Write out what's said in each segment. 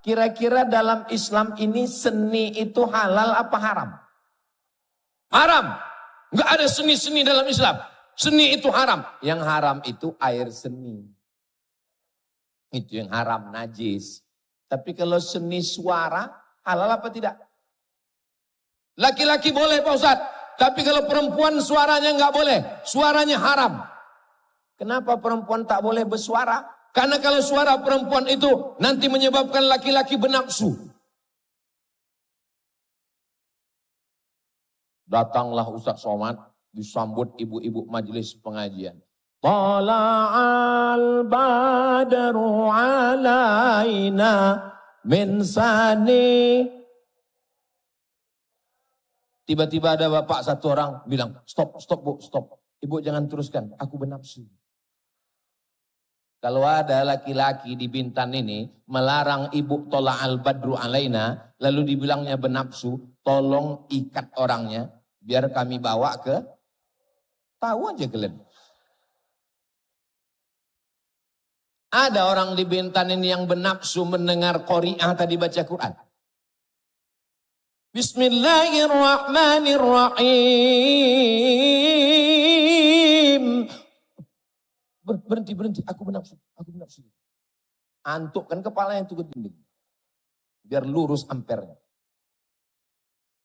kira-kira dalam Islam ini seni itu halal apa haram? Haram. Enggak ada seni-seni dalam Islam. Seni itu haram. Yang haram itu air seni. Itu yang haram, najis. Tapi kalau seni suara, halal apa tidak? Laki-laki boleh Pak Ustadz. Tapi kalau perempuan suaranya enggak boleh. Suaranya haram. Kenapa perempuan tak boleh bersuara? Karena kalau suara perempuan itu nanti menyebabkan laki-laki bernafsu. Datanglah Ustadz Somad disambut ibu-ibu majelis pengajian. Tala'al badru alaina min sani. Tiba-tiba ada bapak satu orang bilang, stop bu, stop. Ibu jangan teruskan, aku bernafsu. Kalau ada laki-laki di Bintan ini melarang ibu tola'al badru alaina, lalu dibilangnya bernafsu, tolong ikat orangnya, biar kami bawa ke, tahu aja kalian. Ada orang di Bintan ini yang bernafsu mendengar qari'ah tadi baca Quran. Bismillahirrahmanirrahim. Berhenti, aku bernafsu. Antukkan kepalanya itu ke dinding. Biar lurus ampernya.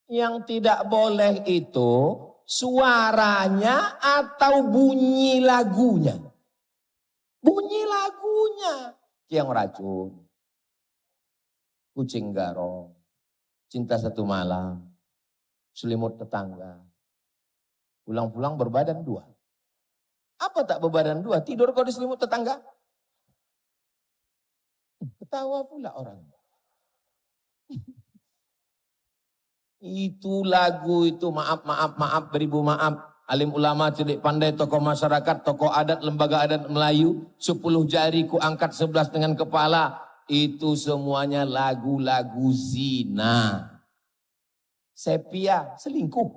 Yang tidak boleh itu suaranya atau bunyi lagunya. Bunyi lagunya. Kiang Racun, Kucing Garong, Cinta Satu Malam, Selimut Tetangga. Pulang-pulang berbadan dua. Apa tak berbadan dua? Tidur kau di selimut tetangga? Ketawa pula orang. Itu lagu itu maaf, beribu maaf. Alim ulama, cerdik pandai, tokoh masyarakat, tokoh adat, lembaga adat Melayu. 10 jari ku angkat 11 dengan kepala. Itu semuanya lagu-lagu zina. Sepia, selingkuh.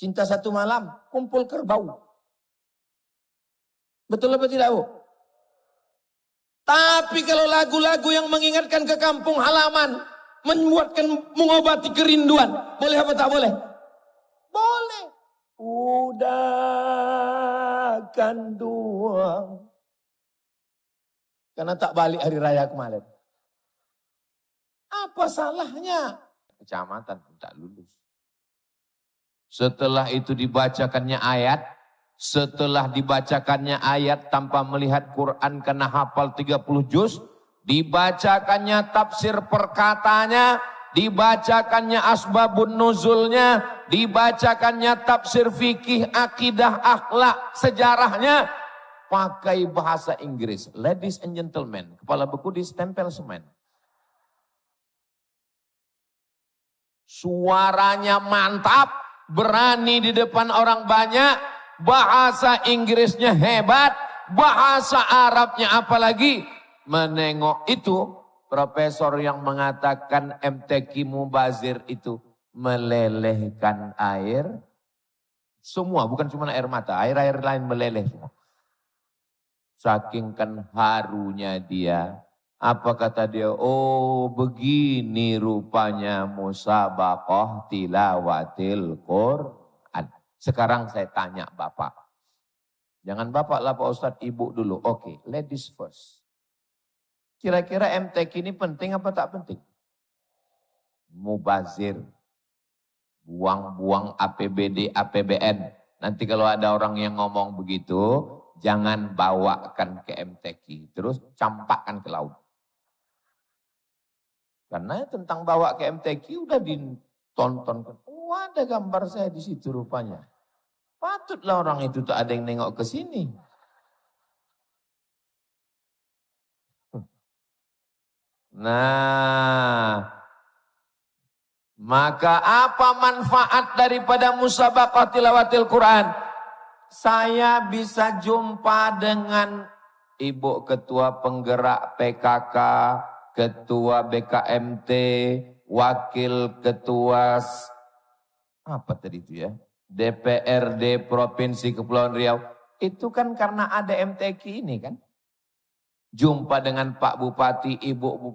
Cinta Satu Malam, kumpul kerbau. Betul apa tidak Bu? Tapi kalau lagu-lagu yang mengingatkan ke kampung halaman, mengobati kerinduan, boleh apa tak boleh? Boleh. Udah kan doang. Karena tak balik hari raya kemarin. Apa salahnya? Kecamatan pun tak lulus. Setelah itu dibacakannya ayat. Setelah dibacakannya ayat tanpa melihat Quran karena hafal 30 juz. Dibacakannya tafsir perkatanya. Dibacakannya asbabun nuzulnya. Dibacakannya tafsir fikih, akidah, akhlak, sejarahnya. Pakai bahasa Inggris. Ladies and gentlemen. Kepala buku ditempel semen. Suaranya mantap. Berani di depan orang banyak. Bahasa Inggrisnya hebat, bahasa Arabnya apalagi. Menengok itu, profesor yang mengatakan MTQ Mubazir itu melelehkan air. Semua, bukan cuma air mata, air-air lain meleleh semua. Saking kan harunya dia. Apa kata dia? Oh begini rupanya musabaqah tilawatil Qur'an. Sekarang saya tanya Bapak. Jangan Bapak lah Pak Ustadz, Ibu dulu. Oke, ladies first. Kira-kira MTQ ini penting apa tak penting? Mubazir. Buang-buang APBD, APBN. Nanti kalau ada orang yang ngomong begitu, jangan bawakan ke MTQ. Terus campakkan ke laut. Karena tentang bawa ke MTQ udah ditonton. Oh ada gambar saya di situ rupanya. Patutlah orang itu tak ada yang nengok ke sini. Nah, maka apa manfaat daripada musabaqah tilawatil Quran? Saya bisa jumpa dengan Ibu Ketua Penggerak PKK, Ketua BKMT, Wakil Ketua apa tadi itu ya? DPRD Provinsi Kepulauan Riau. Itu kan karena ada MTQ ini kan. Jumpa dengan Pak Bupati, Ibu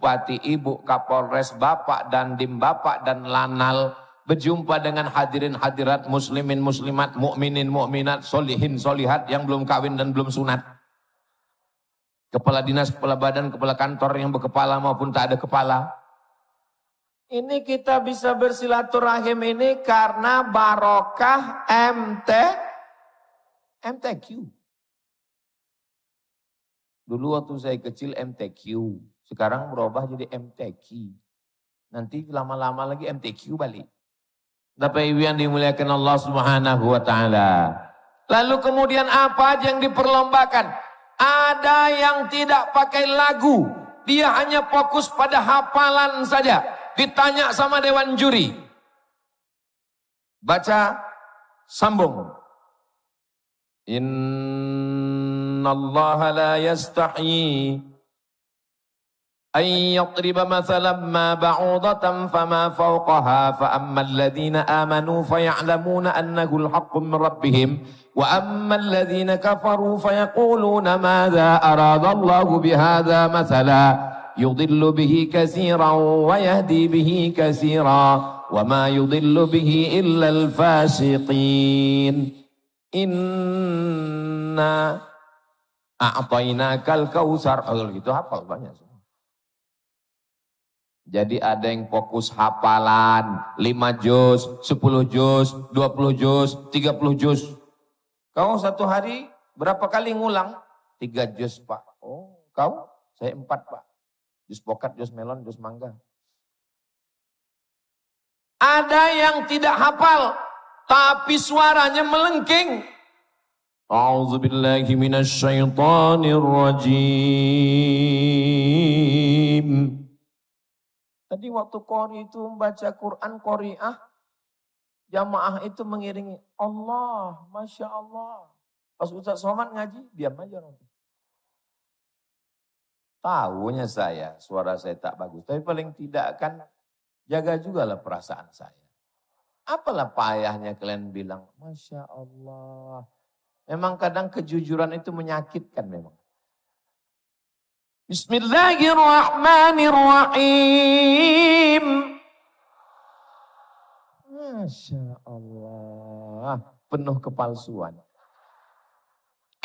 Kapolres, Bapak Dandim, Bapak dan Lanal. Berjumpa dengan hadirin hadirat muslimin muslimat, mukminin mukminat, solihin solihat yang belum kawin dan belum sunat. Kepala dinas, kepala badan, kepala kantor yang berkepala maupun tak ada kepala. Ini kita bisa bersilaturahim ini karena barokah MTQ. Dulu waktu saya kecil MTQ, sekarang berubah jadi MTQ. Nanti lama-lama lagi MTQ balik. Bapak Ibu yang dimuliakan Allah Subhanahu wa taala. Lalu kemudian apa aja yang diperlombakan? Ada yang tidak pakai lagu, dia hanya fokus pada hafalan saja. Ditanya sama dewan juri. Baca, sambung. Innallaha la yastahi an yadriba mathalan ma ba'udatan fama fawqaha fa ammal ladhina amanu faya'lamuna annahu al-haqqu min rabbihim wa ammal ladhina kafaru fayaquluna madha arada Allahu bihadha mathala yudillu bihi katsiran wa yahdi bihi katsiran wa ma yudillu bihi illa al-fasiqin. Inna a'tainakal kautsar. Kalau gitu hafal banyak semua. Jadi ada yang fokus hafalan 5 juz, 10 juz, 20 juz, 30 juz. Kau satu hari berapa kali ngulang? 3 juz, Pak. Oh, kau? Saya 4, Pak. Juz pokat, juz melon, juz mangga. Ada yang tidak hafal, tapi suaranya melengking. A'udzubillahi minasyaitonir rajim. Tadi waktu qori itu membaca Quran qoriah, jamaah itu mengiringi Allah, Masya Allah. Pas Ustaz Somad ngaji, diam aja nanti. Tahunya saya, suara saya tak bagus. Tapi paling tidak kan jaga juga lah perasaan saya. Apalah payahnya kalian bilang, Masya Allah. Memang kadang kejujuran itu menyakitkan memang. Bismillahirrahmanirrahim. Masya Allah. Penuh kepalsuan.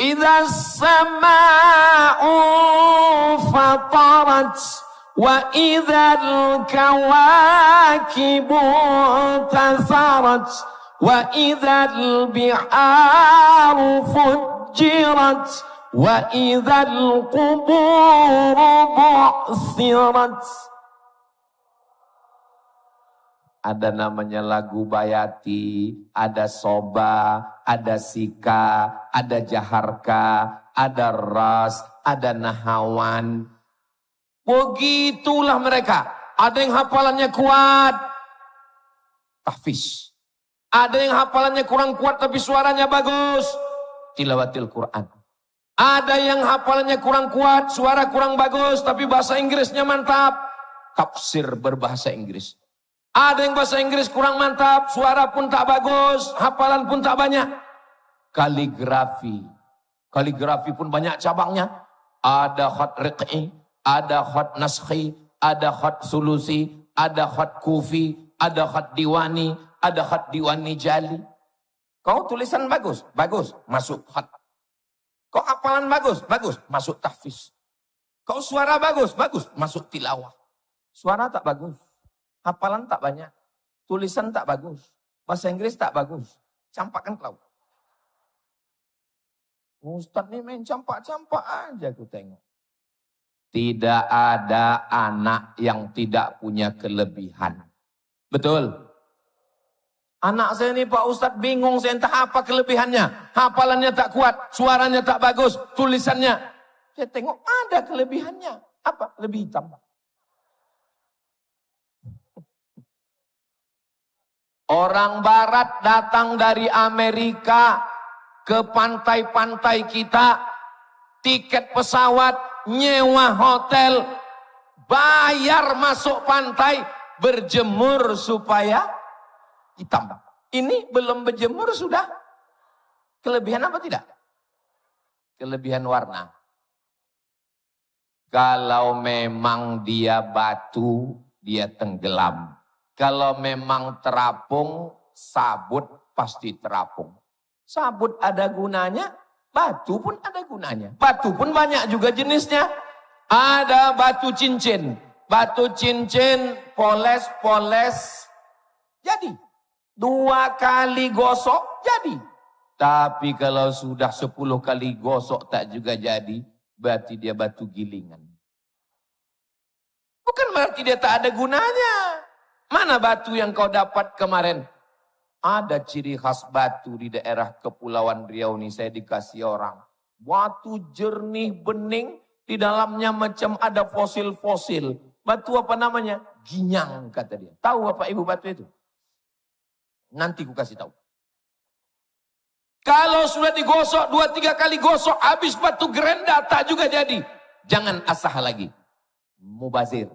Idza sama'u fatarat. Wa idzal kawakibu tasarat wa idzal biharu fujirat wa idzal quburu bu'sirat. Ada namanya lagu bayati, ada soba, ada sika, ada jaharka, ada ras, ada nahawan. Begitulah mereka. Ada yang hafalannya kuat, tahfiz. Ada yang hafalannya kurang kuat tapi suaranya bagus, tilawatil Quran. Ada yang hafalannya kurang kuat, suara kurang bagus tapi bahasa Inggrisnya mantap, tafsir berbahasa Inggris. Ada yang bahasa Inggris kurang mantap, suara pun tak bagus, hafalan pun tak banyak. Kaligrafi. Kaligrafi pun banyak cabangnya. Ada khat riq'i, ada khat naskhi, ada khat sulusi, ada khat kufi, ada khat diwani, ada khat diwani jali. Kau tulisan bagus, bagus, masuk khat. Kau hafalan bagus, bagus, masuk tahfiz. Kau suara bagus, bagus, masuk tilawah. Suara tak bagus, hafalan tak banyak, tulisan tak bagus, bahasa Inggris tak bagus, campakkan kau. Ustaz ini main campak-campak aja aku tengok. Tidak ada anak yang tidak punya kelebihan. Betul? Anak saya ini Pak Ustadz bingung, saya entah apa kelebihannya. Hafalannya tak kuat, suaranya tak bagus, tulisannya. Saya tengok ada kelebihannya. Apa? Lebih hitam. Orang barat datang dari Amerika ke pantai-pantai kita, tiket pesawat, nyewa hotel, bayar masuk pantai, berjemur supaya hitam. Ini belum berjemur sudah kelebihan apa tidak? Kelebihan warna. Kalau memang dia batu, dia tenggelam. Kalau memang terapung, sabut pasti terapung. Sabut ada gunanya, batu pun ada gunanya. Batu pun banyak juga jenisnya. Ada batu cincin. Batu cincin, poles, jadi. 2 kali gosok, jadi. Tapi kalau sudah 10 kali gosok tak juga jadi, berarti dia batu gilingan. Bukan berarti dia tak ada gunanya. Mana batu yang kau dapat kemarin? Ada ciri khas batu di daerah Kepulauan Riau ini saya dikasih orang. Batu jernih bening, di dalamnya macam ada fosil-fosil. Batu apa namanya? Ginyang kata dia. Tahu apa ibu batu itu? Nanti ku kasih tahu. Kalau sudah digosok 2-3 kali gosok, habis batu gerenda tak juga jadi. Jangan asah lagi. Mubazir.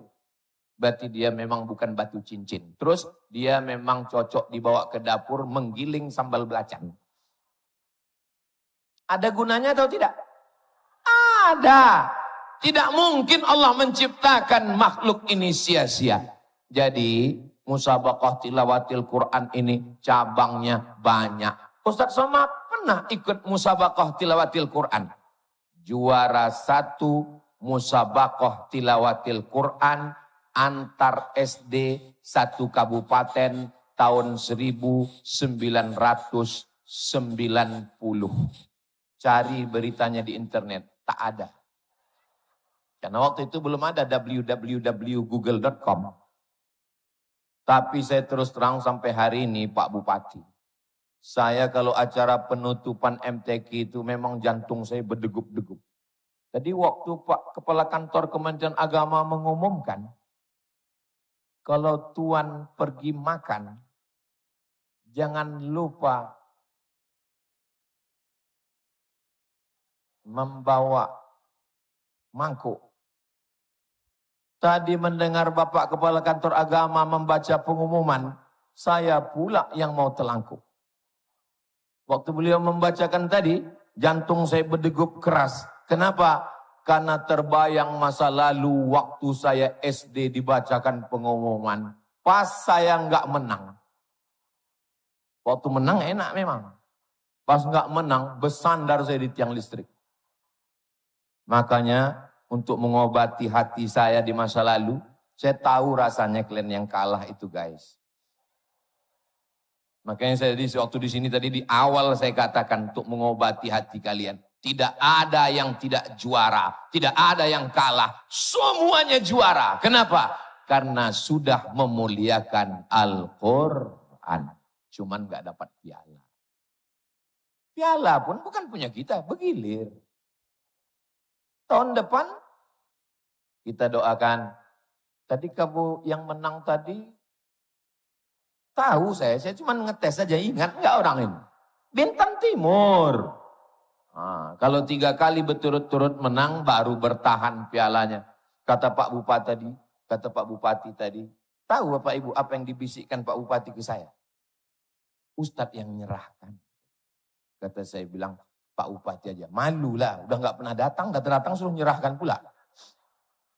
Berarti dia memang bukan batu cincin. Terus dia memang cocok dibawa ke dapur menggiling sambal belacan. Ada gunanya atau tidak? Ada. Tidak mungkin Allah menciptakan makhluk ini sia-sia. Jadi musabaqah tilawatil Quran ini cabangnya banyak. Ustaz Somad pernah ikut musabaqah tilawatil Quran. Juara 1 musabaqah tilawatil Quran antar SD 1 kabupaten tahun 1990. Cari beritanya di internet, tak ada. Karena waktu itu belum ada www.google.com. Tapi saya terus terang sampai hari ini Pak Bupati. Saya kalau acara penutupan MTQ itu memang jantung saya berdegup-degup. Tadi waktu Pak Kepala Kantor Kementerian Agama mengumumkan, kalau Tuan pergi makan, jangan lupa membawa mangkuk. Tadi mendengar Bapak Kepala Kantor Agama membaca pengumuman, saya pula yang mau telangkup. Waktu beliau membacakan tadi, jantung saya berdegup keras. Kenapa? Karena terbayang masa lalu waktu saya SD dibacakan pengumuman. Pas saya nggak menang. Waktu menang enak memang. Pas nggak menang, bersandar saya di tiang listrik. Makanya untuk mengobati hati saya di masa lalu, saya tahu rasanya kalian yang kalah itu guys. Makanya saya waktu di sini tadi di awal saya katakan untuk mengobati hati kalian. Tidak ada yang tidak juara, tidak ada yang kalah, semuanya juara. Kenapa? Karena sudah memuliakan Al-Quran. Cuman gak dapat piala. Piala pun bukan punya kita, bergilir. Tahun depan kita doakan. Tadi kamu yang menang tadi, tahu saya cuma ngetes saja, ingat nggak orang ini? Bintang Timur. Nah, kalau 3 kali berturut-turut menang baru bertahan pialanya. Kata Pak Bupati tadi, tahu Bapak Ibu apa yang dibisikkan Pak Bupati ke saya? Ustadz yang menyerahkan. Kata saya bilang, Pak Bupati aja, malu lah, udah nggak pernah datang suruh menyerahkan pula.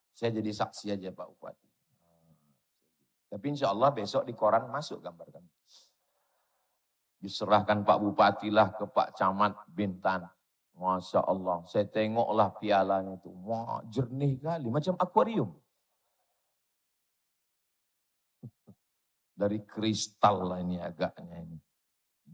Saya jadi saksi aja Pak Bupati. Tapi insya Allah besok di koran masuk gambar kami. Diserahkan Pak Bupati lah ke Pak Camat Bintan. Masya Allah, saya tengoklah pialanya itu. Wah, jernih kali, macam akuarium. Dari kristal lah ini agaknya ini.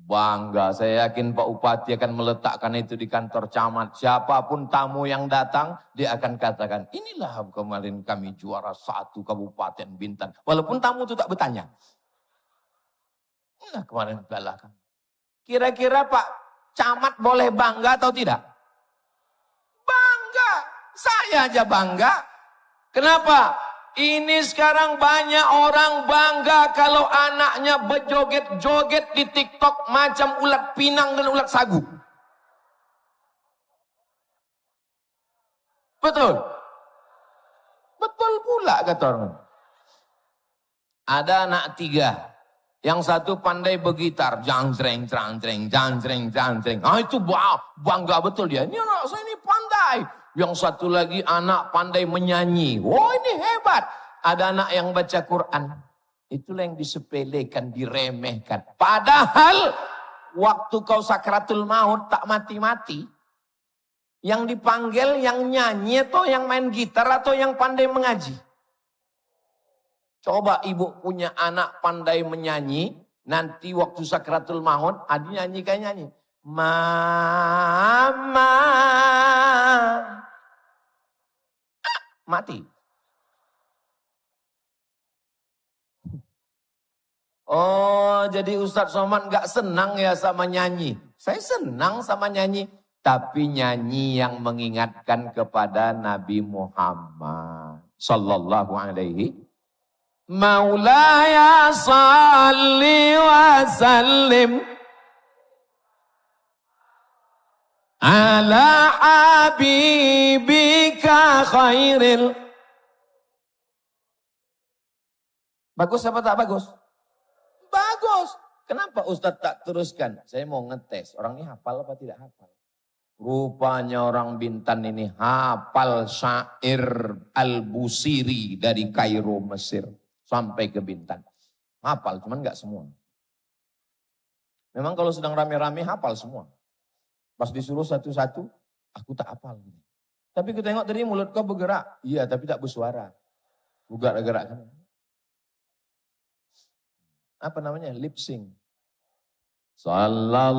Bangga, saya yakin Pak Bupati akan meletakkan itu di kantor camat. Siapapun tamu yang datang, dia akan katakan, inilah kemarin kami juara 1 Kabupaten Bintan. Walaupun tamu itu tak bertanya. Inilah kemarin piala kami. Kira-kira Pak Camat boleh bangga atau tidak? Bangga, saya aja bangga. Kenapa? Ini sekarang banyak orang bangga kalau anaknya berjoget-joget di TikTok macam ulat pinang dan ulat sagu. Betul? Betul pula kata orang. Ada anak 3. Yang satu pandai bergitar. Jang-jreng. Ah itu bangga betul dia. Ini anak saya ini pandai. Yang satu lagi anak pandai menyanyi. Wah ini hebat. Ada anak yang baca Quran. Itulah yang disepelekan, diremehkan. Padahal waktu kau sakratul maut tak mati-mati. Yang dipanggil yang nyanyi atau yang main gitar atau yang pandai mengaji. Coba ibu punya anak pandai menyanyi. Nanti waktu sakratul maut adik nyanyi kayak nyanyi. Mama. Mati. Oh, jadi Ustadz Somad gak senang ya sama nyanyi. Saya senang sama nyanyi. Tapi nyanyi yang mengingatkan kepada Nabi Muhammad sallallahu alaihi. Maulaya salli wa sallim ala habibika khairil. Bagus apa tak bagus? Bagus. Kenapa Ustadz tak teruskan? Saya mau ngetes. Orang ini hafal apa tidak hafal? Rupanya orang Bintan ini hafal syair Al-Busiri dari Kairo, Mesir. Sampai ke Bintan. Hafal, cuman gak semua. Memang kalau sedang rame-rame hafal semua. Pas disuruh satu-satu, aku tak hafal. Tapi aku tengok tadi mulut kau bergerak. Iya, tapi tak bersuara. Gerak-gerak kan. Apa namanya? Lip sync. Sallallahu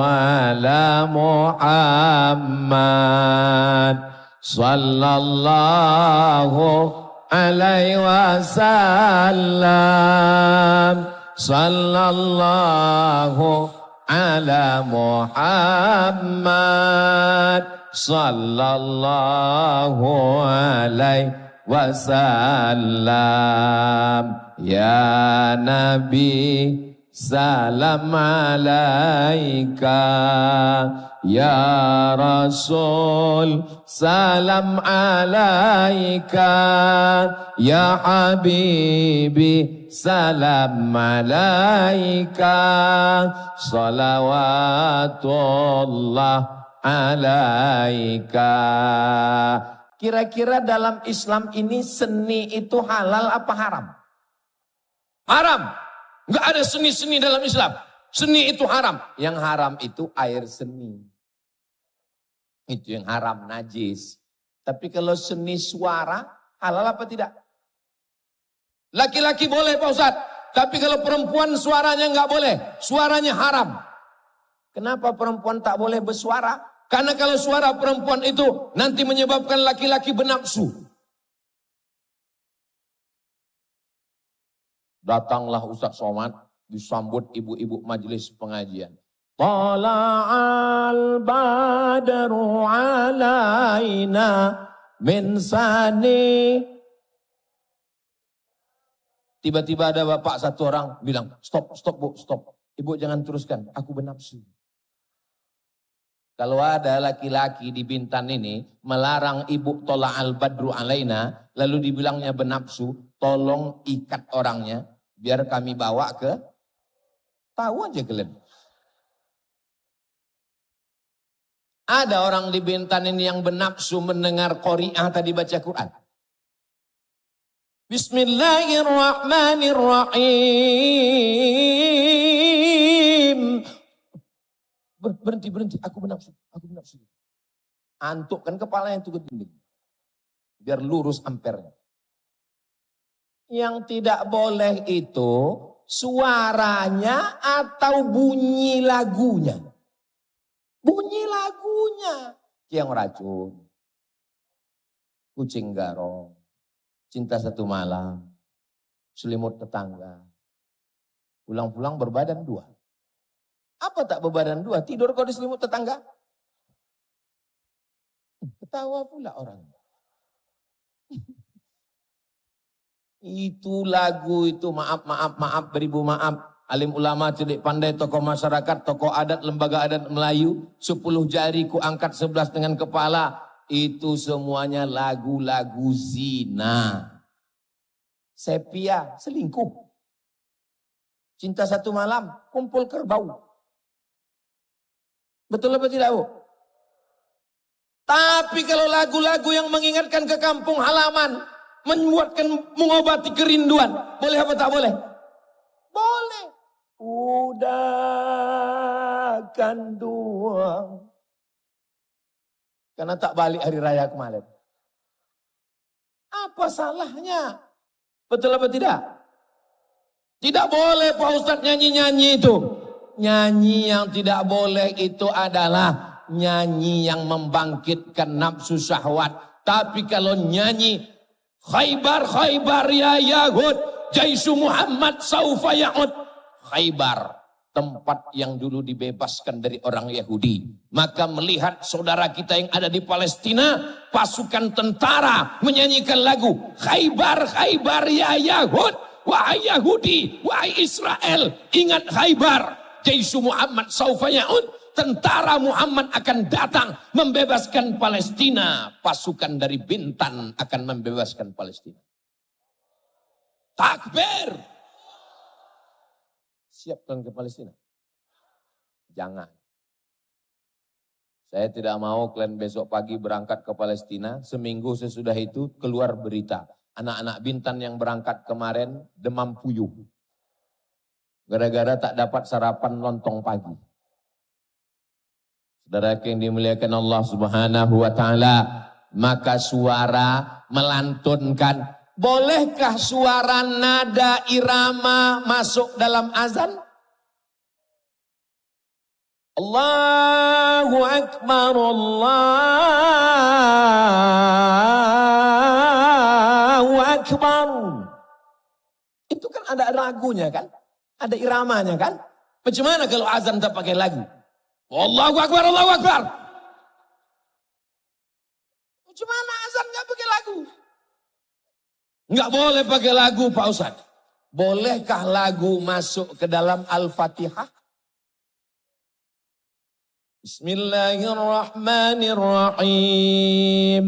ala Muhammad. Sallallahu alaihi wasallam. Sallallahu ala Muhammad. Sallallahu alaihi wasallam. Ya Nabi salam alaika, ya Rasul salam alaika, ya Habibi salam alaika, salawatullah alaika. Kira-kira dalam Islam ini seni itu halal apa haram? Haram. Enggak ada seni-seni dalam Islam. Seni itu haram. Yang haram itu air seni. Itu yang haram, najis. Tapi kalau seni suara, halal apa tidak? Laki-laki boleh Pak Ustadz. Tapi kalau perempuan suaranya enggak boleh. Suaranya haram. Kenapa perempuan tak boleh bersuara? Karena kalau suara perempuan itu nanti menyebabkan laki-laki bernafsu. Datanglah Ustadz Somad disambut ibu-ibu majelis pengajian. Tala'al badru alaina min sani. Tiba-tiba ada bapak satu orang bilang, stop bu, stop. Ibu jangan teruskan, aku bernafsu. Kalau ada laki-laki di Bintan ini melarang ibu tala'al badru alaina, lalu dibilangnya bernafsu, tolong ikat orangnya, biar kami bawa ke, tahu aja kalian. Ada orang di Bintan ini yang bernafsu mendengar qari'ah tadi baca Quran. Bismillahirrahmanirrahim. Berhenti, aku bernafsu. Antukkan kepala yang tukut dinding. Biar lurus ampernya. Yang tidak boleh itu suaranya atau bunyi lagunya. Bunyi lagunya. Kiang Racun, Kucing Garong, Cinta Satu Malam, Selimut Tetangga. Pulang-pulang berbadan dua. Apa tak berbadan dua? Tidur kau di selimut tetangga? Ketawa pula orang. Itu lagu itu maaf, beribu maaf. Alim ulama, cerdik pandai, tokoh masyarakat, tokoh adat, lembaga adat Melayu. 10 jari ku angkat 11 dengan kepala. Itu semuanya lagu-lagu zina. Sepia, selingkuh. Cinta Satu Malam, kumpul kerbau. Betul apa tidak Bu? Tapi kalau lagu-lagu yang mengingatkan ke kampung halaman, mengobati kerinduan, boleh apa tak boleh? Boleh. Udah kan doang. Karena tak balik hari raya kemarin. Apa salahnya? Betul apa tidak? Tidak boleh Pak Ustadz nyanyi-nyanyi itu. Nyanyi yang tidak boleh itu adalah nyanyi yang membangkitkan nafsu syahwat. Tapi kalau nyanyi Khaybar, Khaybar ya Yahud, Jaisu Muhammad saufa ya'ud. Khaybar, tempat yang dulu dibebaskan dari orang Yahudi. Maka melihat saudara kita yang ada di Palestina, pasukan tentara menyanyikan lagu Khaybar, Khaybar ya Yahud, wahai Yahudi, wahai Israel, ingat Khaybar, Jaisu Muhammad saufa ya'ud. Tentara Muhammad akan datang membebaskan Palestina. Pasukan dari Bintan akan membebaskan Palestina. Takbir. Siap kan ke Palestina? Jangan. Saya tidak mau kalian besok pagi berangkat ke Palestina. Seminggu sesudah itu keluar berita. Anak-anak Bintan yang berangkat kemarin demam puyuh. Gara-gara tak dapat sarapan lontong pagi. Saudara yang dimuliakan Allah Subhanahu wa taala, maka suara melantunkan. Bolehkah suara nada irama masuk dalam azan? Allahu Akbar, Allahu Akbar. Itu kan ada lagunya kan? Ada iramanya kan? Bagaimana kalau azan tak pakai lagu? Allahu Akbar, Allahu Akbar. Bagaimana azan gak pakai lagu? Nggak boleh pakai lagu Pak Ustadz. Bolehkah lagu masuk ke dalam Al-Fatihah? Bismillahirrahmanirrahim.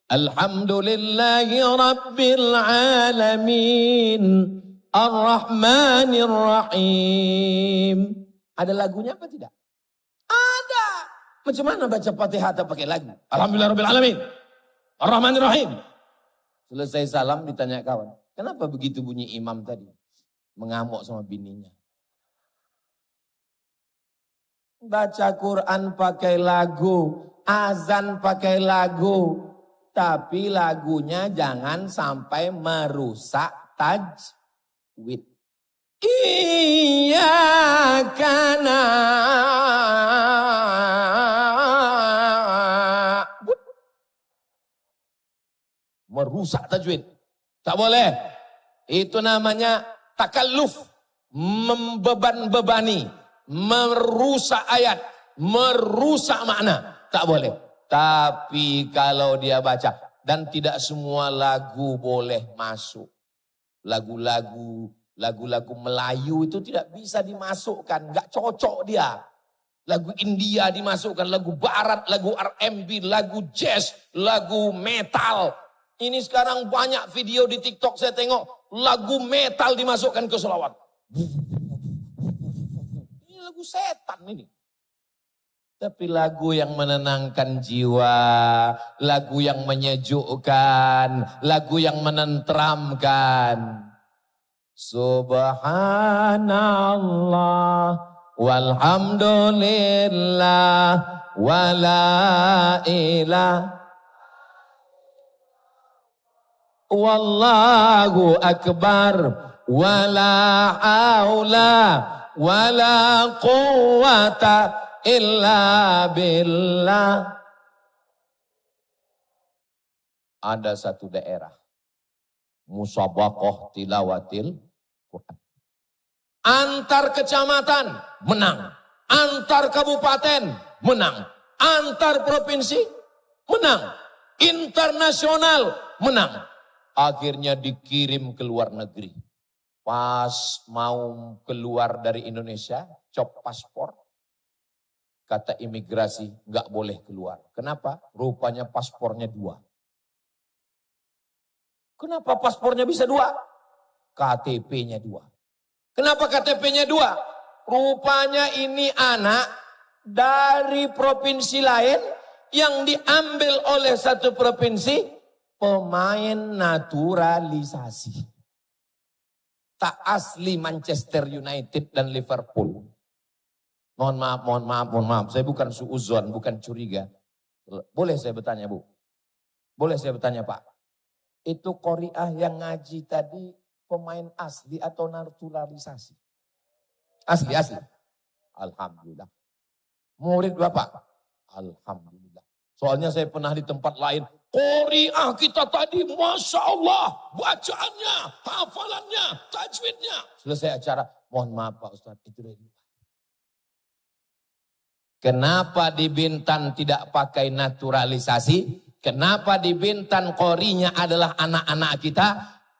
Alhamdulillahi Rabbil Alamin. Ar-Rahmanir-Rahim. Ada lagunya apa tidak? Ada. Macam mana baca Fatihah tak pakai lagu? Alhamdulillah Rabbil Alamin. Ar-Rahmanir-Rahim. Selesai salam ditanya kawan, kenapa begitu bunyi imam tadi? Mengamuk sama bininya. Baca Quran pakai lagu, azan pakai lagu. Tapi lagunya jangan sampai merusak tajwid. Iyyaka na'budu. Merusak tajwid. Tak boleh. Itu namanya takalluf. Membeban-bebani. Merusak ayat. Merusak makna. Tak boleh. Tapi kalau dia baca. Dan tidak semua lagu boleh masuk. Lagu-lagu Melayu itu tidak bisa dimasukkan. Gak cocok dia. Lagu India dimasukkan. Lagu Barat, lagu R&B, lagu jazz, lagu metal. Ini sekarang banyak video di TikTok saya tengok. Lagu metal dimasukkan ke sholawat. Ini lagu setan ini. Tapi lagu yang menenangkan jiwa. Lagu yang menyejukkan. Lagu yang menenteramkan. Subhanallah. Walhamdulillah. Wala ilah. Wallahu akbar, wala haula, wala quwata illa billah. Ada satu daerah, musabaqah tilawatil Quran. Antar kecamatan menang, antar kabupaten menang, antar provinsi menang, internasional menang. Akhirnya dikirim ke luar negeri. Pas mau keluar dari Indonesia, cop paspor. Kata imigrasi, nggak boleh keluar. Kenapa? Rupanya paspornya 2. Kenapa paspornya bisa 2? KTP-nya 2. Kenapa KTP-nya 2? Rupanya ini anak dari provinsi lain yang diambil oleh satu provinsi, pemain naturalisasi. Tak asli Manchester United dan Liverpool. Mohon maaf. Saya bukan suuzon, bukan curiga. Boleh saya bertanya, Bu? Boleh saya bertanya, Pak? Itu qori'ah yang ngaji tadi pemain asli atau naturalisasi? Asli. Alhamdulillah. Murid Bapak? Alhamdulillah. Soalnya saya pernah di tempat lain. Qori'ah kita tadi, Masya Allah. Bacaannya, hafalannya, tajwidnya. Selesai acara. Mohon maaf Pak Ustaz, itu dari luar. Kenapa di Bintan tidak pakai naturalisasi? Kenapa di Bintan qorinya adalah anak-anak kita?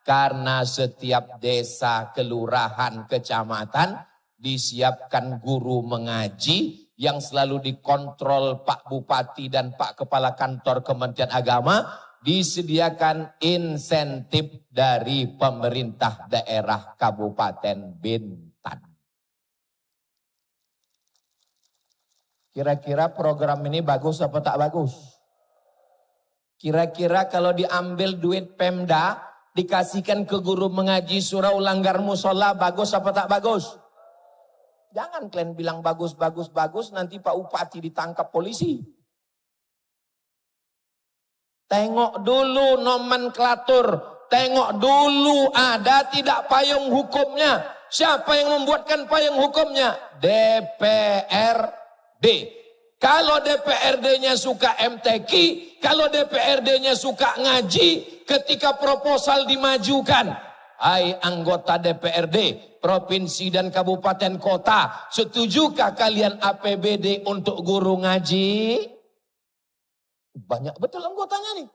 Karena setiap desa, kelurahan, kecamatan disiapkan guru mengaji yang selalu dikontrol Pak Bupati dan Pak Kepala Kantor Kementerian Agama, disediakan insentif dari pemerintah daerah Kabupaten Bintan. Kira-kira program ini bagus apa tak bagus? Kira-kira kalau diambil duit Pemda, dikasihkan ke guru mengaji surau langgar musola, bagus apa tak bagus? Jangan kalian bilang bagus, nanti Pak Bupati ditangkap polisi. Tengok dulu nomenklatur, tengok dulu ada tidak payung hukumnya. Siapa yang membuatkan payung hukumnya? DPRD. Kalau DPRD-nya suka MTQ, kalau DPRD-nya suka ngaji, ketika proposal dimajukan, hai anggota DPRD, provinsi dan kabupaten kota, setujukah kalian APBD untuk guru ngaji? Banyak betul anggotanya nih.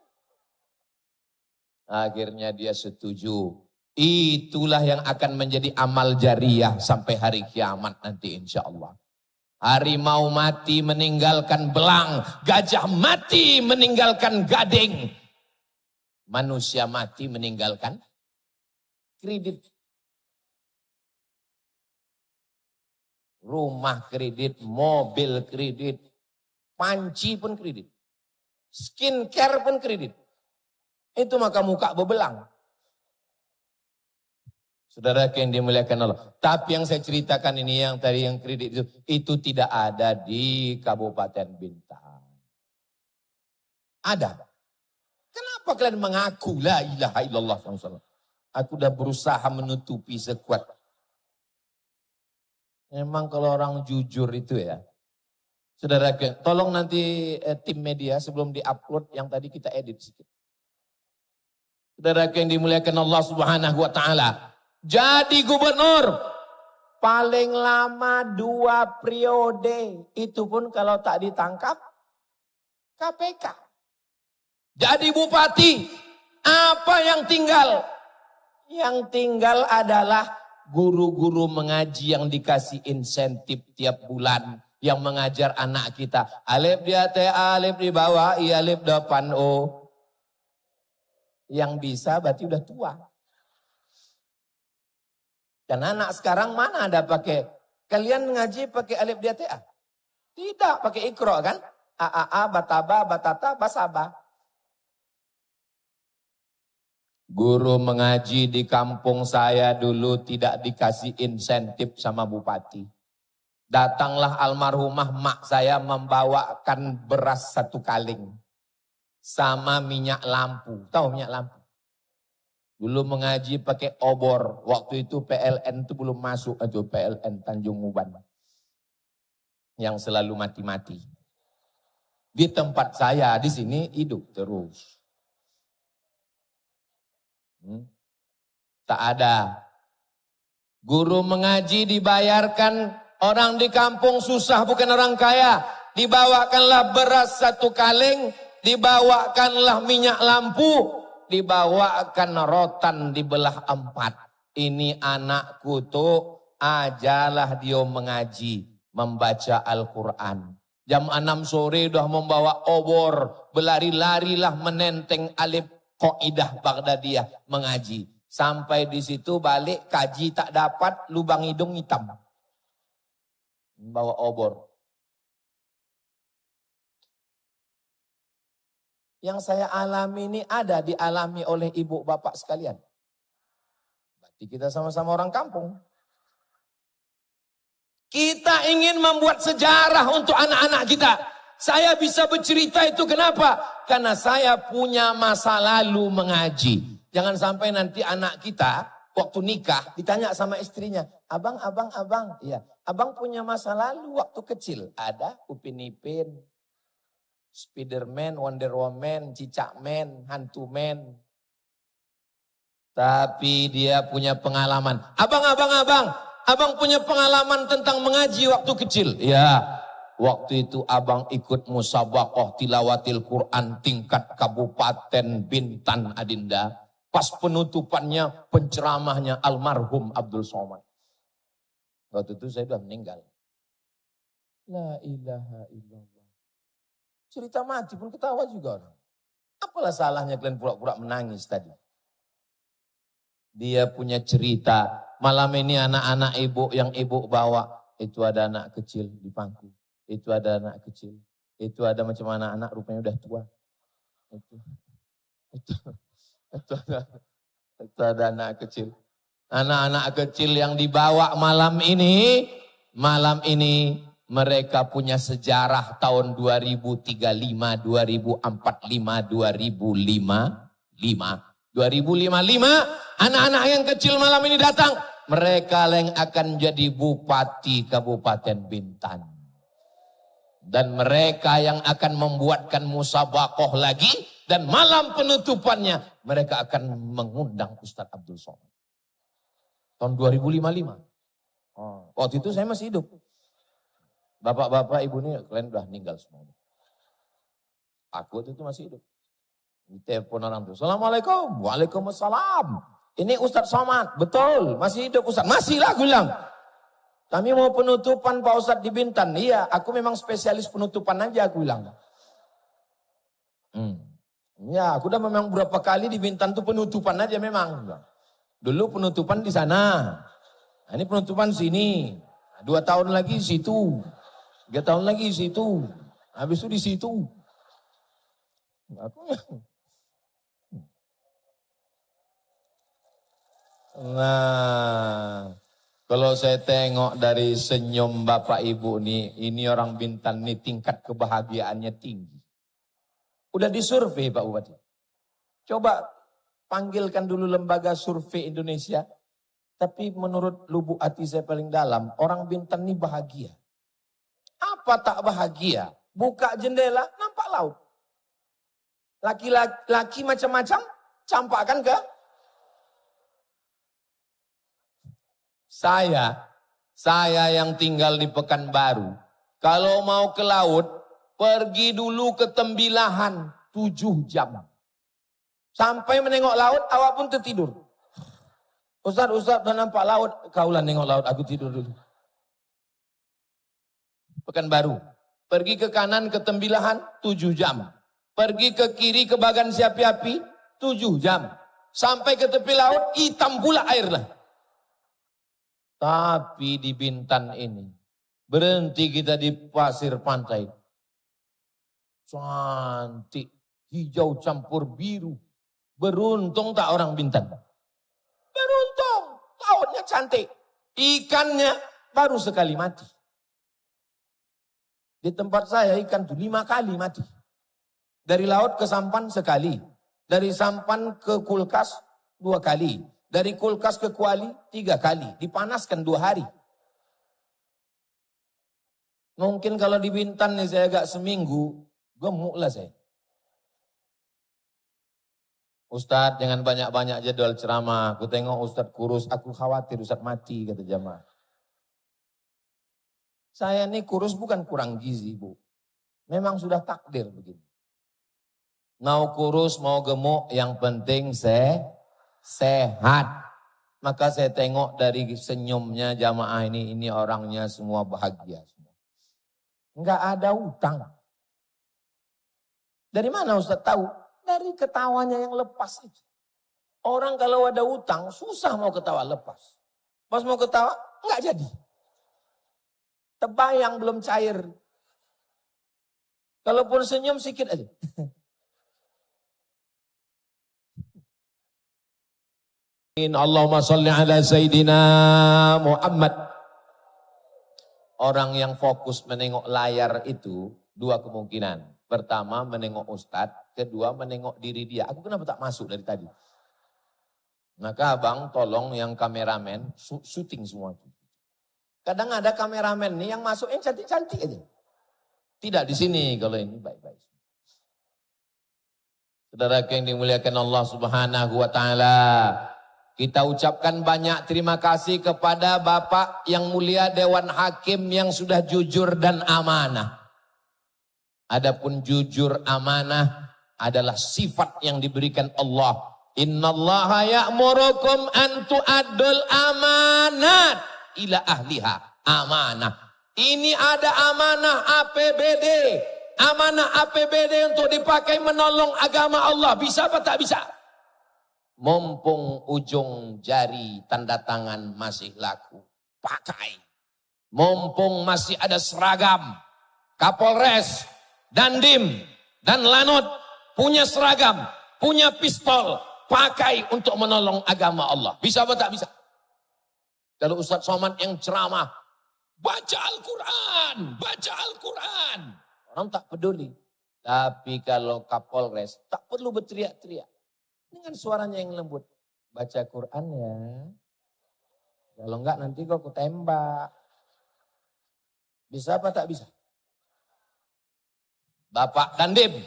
Akhirnya dia setuju. Itulah yang akan menjadi amal jariah sampai hari kiamat nanti insya Allah. Harimau mati meninggalkan belang, gajah mati meninggalkan gading. Manusia mati meninggalkan kredit. Rumah kredit, mobil kredit, panci pun kredit. Skincare pun kredit. Itu maka muka bebelang. Saudara yang dimuliakan Allah. Tapi yang saya ceritakan ini yang tadi yang kredit itu tidak ada di Kabupaten Bintan. Ada. Kenapa kalian mengaku la ilaha illallah SAW? Aku udah berusaha menutupi sekuat. Memang kalau orang jujur itu ya. Saudara, tolong nanti tim media sebelum diupload yang tadi kita edit sedikit. Saudara yang dimuliakan Allah Subhanahu wa taala. Jadi gubernur paling lama 2 periode. Itu pun kalau tak ditangkap KPK. Jadi bupati, apa yang tinggal? Yang tinggal adalah guru-guru mengaji yang dikasih insentif tiap bulan. Yang mengajar anak kita. Alif di atas, alif di bawah, i alif depan o. Yang bisa berarti udah tua. Dan anak sekarang mana ada pakai. Kalian ngaji pakai alif di atas? Tidak, pakai ikro kan? A, bataba, batata, basaba. Guru mengaji di kampung saya dulu tidak dikasih insentif sama bupati. Datanglah almarhumah mak saya membawakan beras 1 kaleng. Sama minyak lampu. Tahu minyak lampu? Dulu mengaji pakai obor. Waktu itu PLN itu belum masuk. Itu PLN Tanjung Uban. Yang selalu mati-mati. Di tempat saya di sini hidup terus. Tak ada. Guru mengaji dibayarkan. Orang di kampung susah bukan orang kaya. Dibawakanlah beras 1 kaleng. Dibawakanlah minyak lampu. Dibawakan rotan dibelah 4. Ini anakku tuh ajalah dia mengaji. Membaca Al-Quran. Jam 6 sore udah membawa obor. Berlari-larilah menenteng alif Qaidah Baghdadiyah mengaji. Sampai di situ balik kaji tak dapat, lubang hidung hitam. Bawa obor. Yang saya alami ini ada dialami oleh ibu bapak sekalian. Berarti kita sama-sama orang kampung. Kita ingin membuat sejarah untuk anak-anak kita. Saya bisa bercerita itu kenapa? Karena saya punya masa lalu mengaji. Jangan sampai nanti anak kita waktu nikah ditanya sama istrinya, abang, iya, abang punya masa lalu waktu kecil. Ada Upin Ipin, Spiderman, Wonder Woman, Cicak Man, Hantu Man. Tapi dia punya pengalaman. Abang punya pengalaman tentang mengaji waktu kecil. Ya, waktu itu abang ikut musabaqah tilawatil Quran tingkat Kabupaten Bintan Adinda. Pas penutupannya, penceramahnya almarhum Abdul Somad. Waktu itu saya sudah meninggal. La ilaha illallah. Cerita mati pun ketawa juga orang. Apalah salahnya kalian pura-pura menangis tadi. Dia punya cerita. Malam ini anak-anak ibu yang ibu bawa. Itu ada anak kecil di pangku. Itu ada anak kecil. Itu ada macam anak-anak rupanya udah tua. Itu ada anak kecil. Anak-anak kecil yang dibawa malam ini mereka punya sejarah tahun 2035, 2045, 2055, anak-anak yang kecil malam ini datang. Mereka yang akan jadi bupati Kabupaten Bintan. Dan mereka yang akan membuatkan musabaqah lagi. Dan malam penutupannya mereka akan mengundang Ustadz Abdul Somad. Tahun 2055. Waktu itu saya masih hidup. Bapak-bapak, ibu ini kalian udah meninggal semua. Aku waktu itu masih hidup. Telepon orang itu. Assalamualaikum. Waalaikumsalam. Ini Ustadz Somad. Betul. Masih hidup Ustadz. Masih lah aku bilang. Kami mau penutupan Pak Ustadz di Bintan. Iya, aku memang spesialis penutupan aja aku bilang. Ya, aku udah memang berapa kali di Bintan tuh penutupan aja memang. Dulu penutupan di sana. Nah, ini penutupan sini. 2 tahun lagi situ. 3 tahun lagi situ. Habis itu di situ. Nah, kalau saya tengok dari senyum Bapak Ibu nih, ini orang Bintan nih tingkat kebahagiaannya tinggi. Udah disurvei Pak Bupati. Coba panggilkan dulu lembaga survei Indonesia. Tapi menurut lubuk hati saya paling dalam, orang Bintan ini bahagia. Apa tak bahagia? Buka jendela, nampak laut. Laki-laki macam-macam, campakkan ke saya yang tinggal di Pekanbaru. Kalau mau ke laut, pergi dulu ke Tembilahan 7 jam. Sampai menengok laut, awak pun tertidur. Ustaz, udah nampak laut. Kaulah nengok laut, aku tidur dulu. Pekanbaru. Pergi ke kanan ke Tembilahan, 7 jam. Pergi ke kiri ke Bagan Siapi-api, 7 jam. Sampai ke tepi laut, hitam pula air lah. Tapi di Bintan ini, berhenti kita di pasir pantai. Cantik, hijau campur biru. Beruntung tak orang Bintan? Beruntung, lautnya cantik. Ikannya baru sekali mati. Di tempat saya ikan tuh 5 kali mati. Dari laut ke sampan sekali. Dari sampan ke kulkas 2 kali. Dari kulkas ke kuali 3 kali. Dipanaskan 2 hari. Mungkin kalau di Bintan nih saya agak seminggu, gemuk lah saya. Ustadz jangan banyak-banyak jadwal ceramah. Aku tengok Ustadz kurus, aku khawatir Ustadz mati kata jamaah. Saya nih kurus bukan kurang gizi Bu. Memang sudah takdir begini. Mau kurus, mau gemuk, yang penting sehat. Maka saya tengok dari senyumnya jamaah ini orangnya semua bahagia. Enggak ada utang. Dari mana Ustaz tahu? Dari ketawanya yang lepas itu. Orang kalau ada utang susah mau ketawa lepas. Pas mau ketawa enggak jadi. Tebayang belum cair. Kalaupun senyum sikit aja. Allahumma salli ala Sayyidina Muhammad. Orang yang fokus menengok layar itu dua kemungkinan. Pertama menengok ustadz, kedua menengok diri dia. Aku kenapa tak masuk dari tadi? Maka abang tolong yang kameramen syuting semua. Kadang ada kameramen nih yang masuk yang cantik-cantik aja. Tidak di sini kalau ini baik-baik. Saudara yang dimuliakan Allah Subhanahu wa taala. Kita ucapkan banyak terima kasih kepada Bapak yang mulia Dewan Hakim yang sudah jujur dan amanah. Adapun jujur amanah adalah sifat yang diberikan Allah. Innallaha ya'murukum an tu'addul amanat ila ahliha. Amanah. Ini ada amanah APBD. Amanah APBD untuk dipakai menolong agama Allah. Bisa apa tak bisa? Mumpung ujung jari tanda tangan masih laku, pakai. Mumpung masih ada seragam, Kapolres, Dandim, dan Lanut punya seragam, punya pistol, pakai untuk menolong agama Allah. Bisa apa tak bisa? Kalau Ustadz Somad yang ceramah, baca Al-Quran, baca Al-Quran. Orang tak peduli. Tapi kalau Kapolres, tak perlu berteriak-teriak. Dengan suaranya yang lembut. Baca Quran ya. Kalau enggak nanti kok aku tembak. Bisa apa tak bisa? Bapak Dandim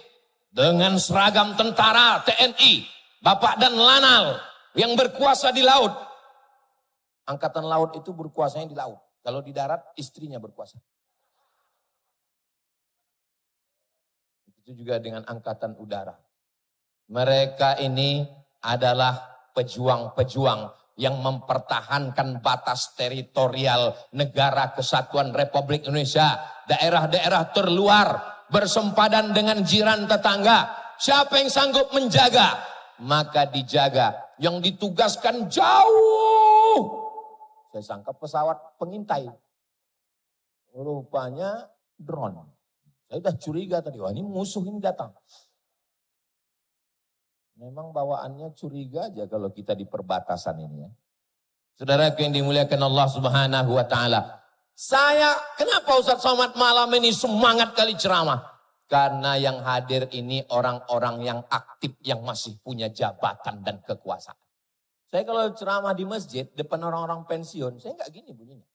dengan seragam tentara TNI. Bapak dan Lanal yang berkuasa di laut. Angkatan laut itu berkuasanya di laut. Kalau di darat istrinya berkuasa. Itu juga dengan angkatan udara. Mereka ini adalah pejuang-pejuang yang mempertahankan batas teritorial negara kesatuan Republik Indonesia. Daerah-daerah terluar bersempadan dengan jiran tetangga. Siapa yang sanggup menjaga? Maka dijaga. Yang ditugaskan jauh. Saya sangka pesawat pengintai. Rupanya drone. Saya sudah curiga tadi. Wah ini musuh ini datang. Memang bawaannya curiga aja kalau kita di perbatasan ini ya. Saudara yang dimuliakan Allah Subhanahu wa taala. Kenapa Ustadz Somad malam ini semangat kali ceramah? Karena yang hadir ini orang-orang yang aktif yang masih punya jabatan dan kekuasaan. Saya kalau ceramah di masjid depan orang-orang pensiun, saya enggak gini bunyinya.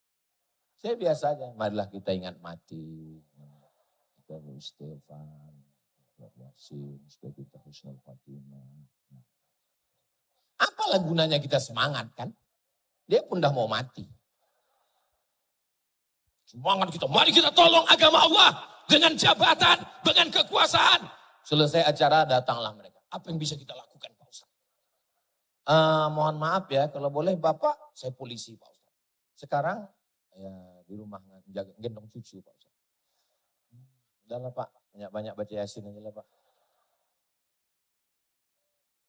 Saya biasa aja, marilah kita ingat mati. Kita beristighfar. Supaya kita husnul khatimah. Apalah gunanya kita semangat kan? Dia pun dah mau mati. Semangat kita, mari kita tolong agama Allah dengan jabatan, dengan kekuasaan. Selesai acara datanglah mereka. Apa yang bisa kita lakukan Pak Ustaz? Mohon maaf ya, kalau boleh Bapak, saya polisi Pak Ustaz. Sekarang ya di rumah gendong cucu Pak Ustaz. Udahlah Pak. Banyak-banyak baca Yasin aja lah Pak.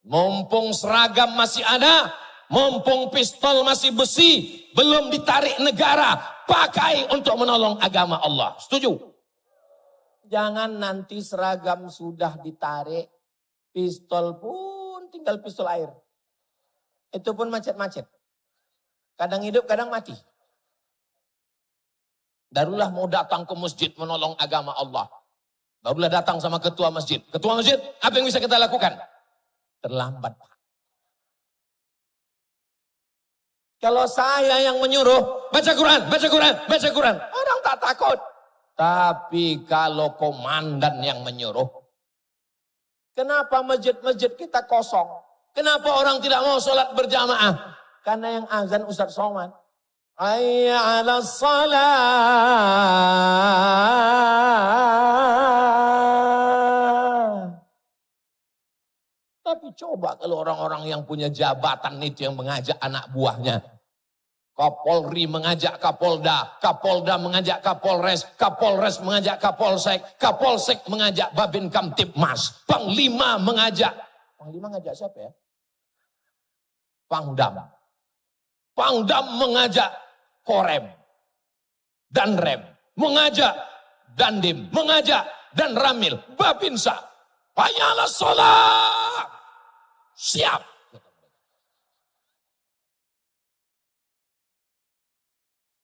Mumpung seragam masih ada, mumpung pistol masih besi, belum ditarik negara, pakai untuk menolong agama Allah. Setuju? Jangan nanti seragam sudah ditarik, pistol pun tinggal pistol air. Itu pun macet-macet. Kadang hidup, kadang mati. Barulah mau datang ke masjid menolong agama Allah. Barulah datang sama ketua masjid. Ketua masjid, apa yang bisa kita lakukan? Terlambat, Pak. Kalau saya yang menyuruh, baca Quran, baca Quran, baca Quran. Orang tak takut. Tapi kalau komandan yang menyuruh, kenapa masjid-masjid kita kosong? Kenapa orang tidak mau sholat berjamaah? Karena yang azan Ustadz Somad. Hayya 'alas shalah. Tapi coba kalau orang-orang yang punya jabatan itu yang mengajak anak buahnya. Kapolri mengajak Kapolda, Kapolda mengajak Kapolres, Kapolres mengajak Kapolsek, Kapolsek mengajak Babin Kamtibmas, Panglima mengajak. Panglima ngajak siapa ya? Pangdam. Pangdam mengajak Korem, Danrem, mengajak Dandim, mengajak Dan Ramil, Babinsa. Hayya 'alas shalah. Siap.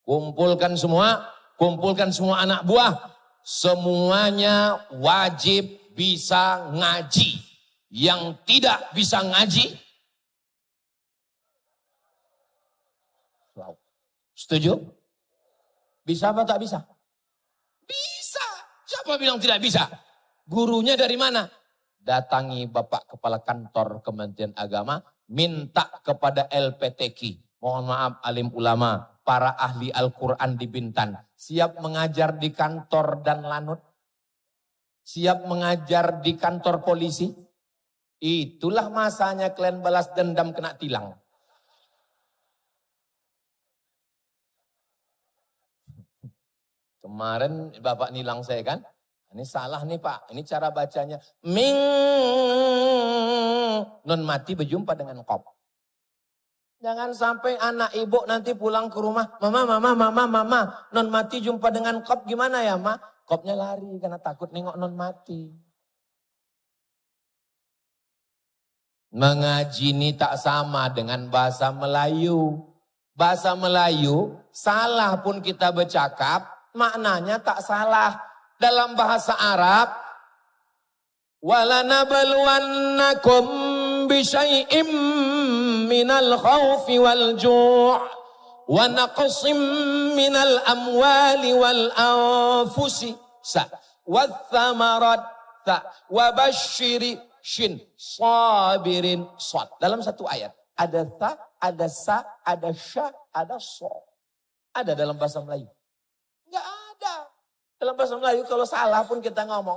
Kumpulkan semua anak buah. Semuanya wajib bisa ngaji. Yang tidak bisa ngaji, setuju? Bisa apa tak bisa? Bisa. Siapa bilang tidak bisa? Gurunya dari mana? Datangi Bapak Kepala Kantor Kementerian Agama, minta kepada LPTQ, mohon maaf alim ulama, para ahli Al-Quran di Bintan, siap mengajar di kantor dan lanut, siap mengajar di kantor polisi. Itulah masanya kalian balas dendam kena tilang. Kemarin Bapak nilang saya kan, ini salah nih Pak, ini cara bacanya. Ming, non mati berjumpa dengan kop. Jangan sampai anak ibu nanti pulang ke rumah, mama, non mati jumpa dengan kop gimana ya ma? Kopnya lari karena takut nengok non mati. Mengaji ini tak sama dengan bahasa Melayu. Bahasa Melayu, salah pun kita bercakap, maknanya tak salah. Dalam bahasa Arab, walanabluwannakum bisyai'im minal khawfi wal ju' wa naqsim minal amwali wal anfusi wath thamarat wa basyiri shin sabirin sad. Dalam satu ayat ada ta, ada sa, ada sya, ada so. Ada dalam bahasa Melayu? Enggak ada. Dalam bahasa Melayu kalau salah pun kita ngomong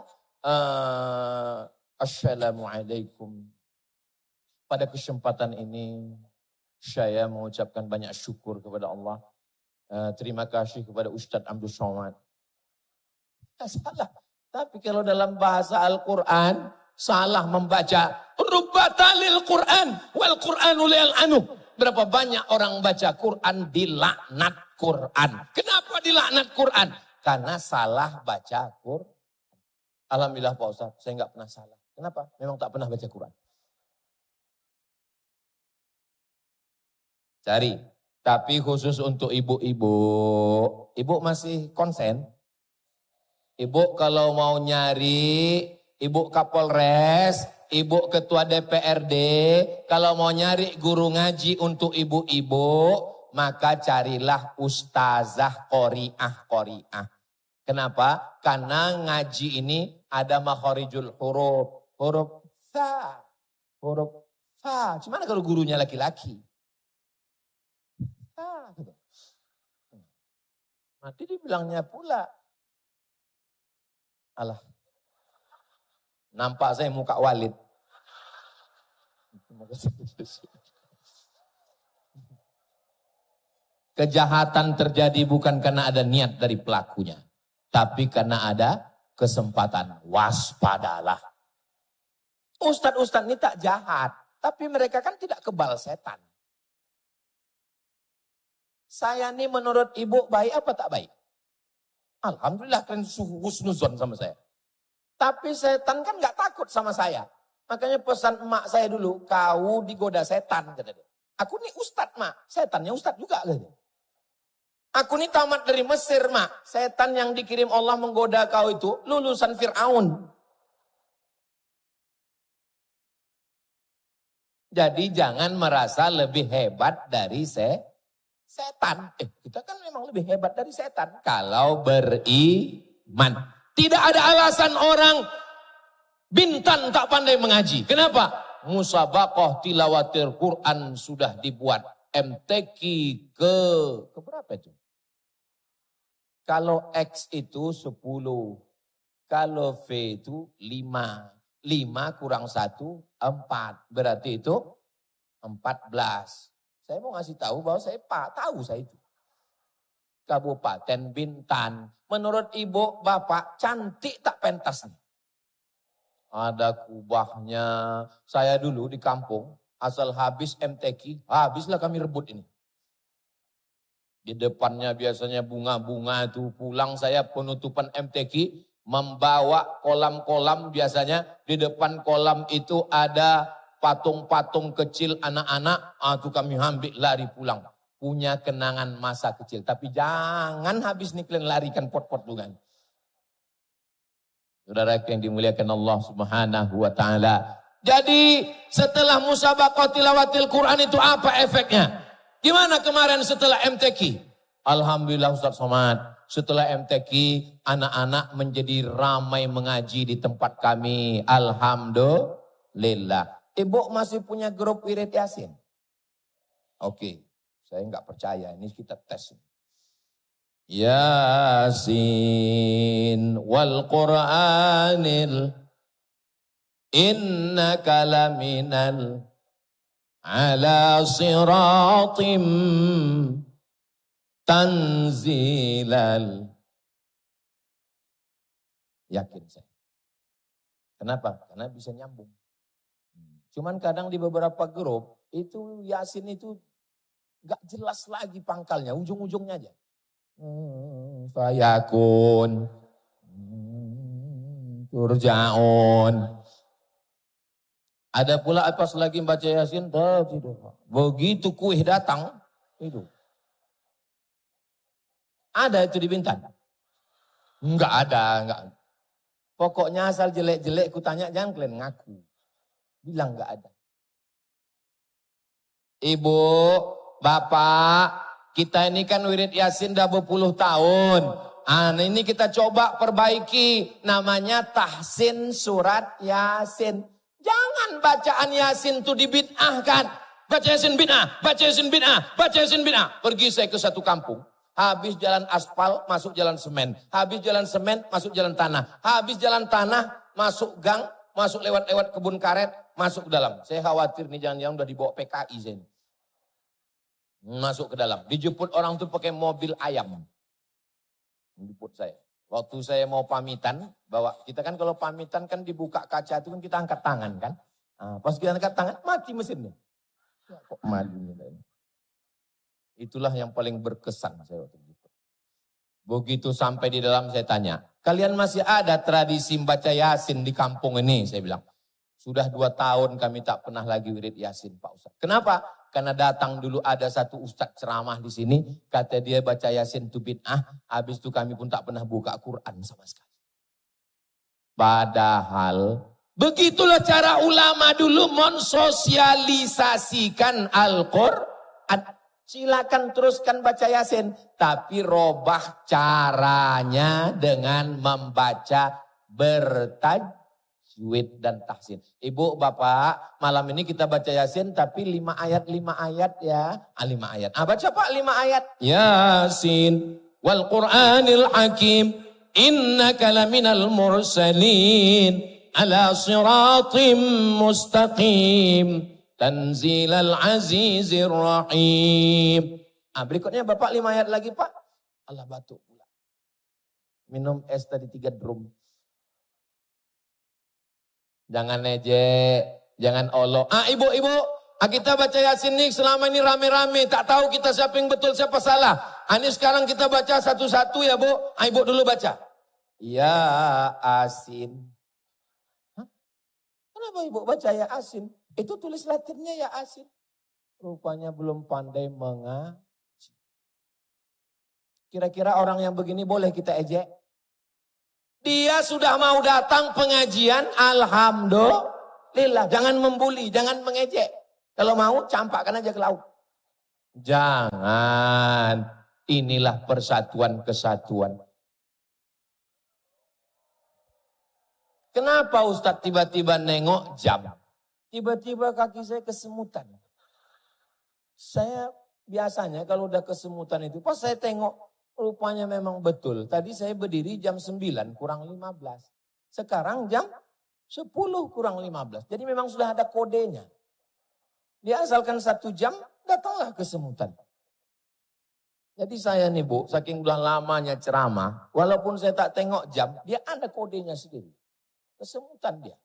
Assalamualaikum. Pada kesempatan ini saya mengucapkan banyak syukur kepada Allah. Terima kasih kepada Ustadz Abdul Somad. Salah. Tapi kalau dalam bahasa Al-Quran salah membaca rubbatalil Quran wal Qur'anu lil anu. Berapa banyak orang baca Quran dilaknat Quran. Kenapa dilaknat Quran? Karena salah baca Quran. Alhamdulillah Pak Ustaz, saya enggak pernah salah. Kenapa? Memang tak pernah baca Quran. Cari. Tapi khusus untuk ibu-ibu. Ibu masih konsen? Ibu kalau mau nyari, ibu Kapolres, ibu Ketua DPRD, kalau mau nyari guru ngaji untuk ibu-ibu, maka carilah Ustazah Qori'ah. Kenapa? Karena ngaji ini ada makharijul huruf. Huruf fa. Huruf fa. Gimana kalau gurunya laki-laki? Fa. Gitu. Nanti dibilangnya pula. Alah. Nampak saya muka Walid. Kejahatan terjadi bukan karena ada niat dari pelakunya. Tapi karena ada kesempatan. Waspadalah. Ustadz-ustadz ini tak jahat. Tapi mereka kan tidak kebal setan. Saya ini menurut ibu baik apa tak baik? Alhamdulillah kalian husnuzon sama saya. Tapi setan kan gak takut sama saya. Makanya pesan emak saya dulu, kau digoda setan. Kata dia. Aku nih ustadz mak, setannya ustadz juga. Kata dia. Aku ini tamat dari Mesir, mak. Setan yang dikirim Allah menggoda kau itu lulusan Fir'aun. Jadi jangan merasa lebih hebat dari setan. Kita kan memang lebih hebat dari setan. Kalau beriman. Tidak ada alasan orang Bintan tak pandai mengaji. Kenapa? Musabaqah tilawatil Quran sudah dibuat. MTQ ke berapa itu? Kalau X itu 10, kalau V itu 5. 5 kurang 1, 4. Berarti itu 14. Saya mau ngasih tahu bahwa saya tahu saya itu. Kabupaten Bintan. Menurut ibu, bapak, cantik tak pentas nih. Ada kubahnya. Saya dulu di kampung, asal habis MTQ, habislah kami rebut ini. Di depannya biasanya bunga-bunga itu. Pulang saya penutupan MTQ, membawa kolam-kolam biasanya. Di depan kolam itu ada patung-patung kecil anak-anak. Itu kami ambil lari pulang. punya kenangan masa kecil. Tapi jangan habis nih kalian larikan pot-pot bukan. Saudara yang dimuliakan Allah Subhanahu wa taala. Jadi setelah musabaqah tilawatil Quran itu apa efeknya? Gimana kemarin setelah MTQ? Alhamdulillah Ustaz Somad. Setelah MTQ anak-anak menjadi ramai mengaji di tempat kami. Alhamdulillah. Ibu masih punya grup wirid Yasin? Oke, saya enggak percaya. Ini kita tes. Yasin wal Qur'anil innaka laminal ala siratim tanzilal. Yakin saya. Kenapa? Karena bisa nyambung. Cuman kadang di beberapa grup itu Yasin itu gak jelas lagi pangkalnya, ujung-ujungnya aja. Fayakun, turjaun. Ada pula pas lagi baca Yasin, begitu kuih datang, itu. Ada itu di Bintan? Enggak ada, enggak. Pokoknya asal jelek-jelek ku tanya jangan kalian ngaku. Bilang enggak ada. Ibu, bapak, kita ini kan wirid Yasin dah berpuluh tahun. Ini kita coba perbaiki. Namanya tahsin surat Yasin. Jangan bacaan Yasin itu dibid'ahkan. Baca Yasin bid'ah, baca Yasin bid'ah, baca Yasin bid'ah. Pergi saya ke satu kampung. Habis jalan aspal, masuk jalan semen. Habis jalan semen, masuk jalan tanah. Habis jalan tanah, masuk gang, masuk lewat-lewat kebun karet, masuk ke dalam. Saya khawatir nih jangan-jangan udah dibawa PKI saya. Masuk ke dalam. Dijemput orang tuh pakai mobil ayam. Dijemput saya. Waktu saya mau pamitan, kita kan kalau pamitan kan dibuka kaca itu kan kita angkat tangan kan. Pas kita angkat tangan, mati mesinnya. Ya, kok mati. Itulah yang paling berkesan saya waktu itu. Begitu sampai di dalam saya tanya, kalian masih ada tradisi baca Yasin di kampung ini? Saya bilang, sudah 2 tahun kami tak pernah lagi wirid Yasin Pak Ustaz. Kenapa? Karena datang dulu ada satu ustaz ceramah di sini, kata dia baca Yasin itu bid'ah, habis itu kami pun tak pernah buka Quran sama sekali. Padahal, begitulah cara ulama dulu mensosialisasikan Al-Quran. Silakan teruskan baca Yasin, tapi robah caranya dengan membaca bertajwid dan tahsin. Ibu, bapak, malam ini kita baca Yasin tapi 5 ayat ya. 5 ayat. Baca Pak 5 ayat. Yasin wal Qur'anil Hakim innaka laminal mursalin ala siratim mustaqim. Tanzilal Azizir Rahim. Berikutnya Bapak 5 ayat lagi Pak. Allah batuk pula. Minum es tadi 3 drum. Jangan ejek, jangan olok. Ibu-ibu, kita baca Yasin nih selama ini rame-rame. Tak tahu kita siapa yang betul, siapa salah. Ini sekarang kita baca satu-satu ya Bu. Ibu dulu baca. Ya Asin. Kenapa ibu baca ya Asin? Itu tulis Latinnya ya Asin. Rupanya belum pandai mengaji. Kira-kira orang yang begini boleh kita ejek? Dia sudah mau datang pengajian, alhamdulillah. Jangan membuli, jangan mengejek. Kalau mau campakkan aja ke laut. Jangan. Inilah persatuan kesatuan. Kenapa Ustadz tiba-tiba nengok jam? Tiba-tiba kaki saya kesemutan. Saya biasanya kalau udah kesemutan itu, pas saya tengok rupanya memang betul. Tadi saya berdiri jam 9 kurang 15. Sekarang jam 10 kurang 15. Jadi memang sudah ada kodenya. Dia asalkan 1 jam, datanglah kesemutan. Jadi saya nih Bu, saking udah lamanya ceramah, walaupun saya tak tengok jam, dia ada kodenya sendiri. Kesemutan dia.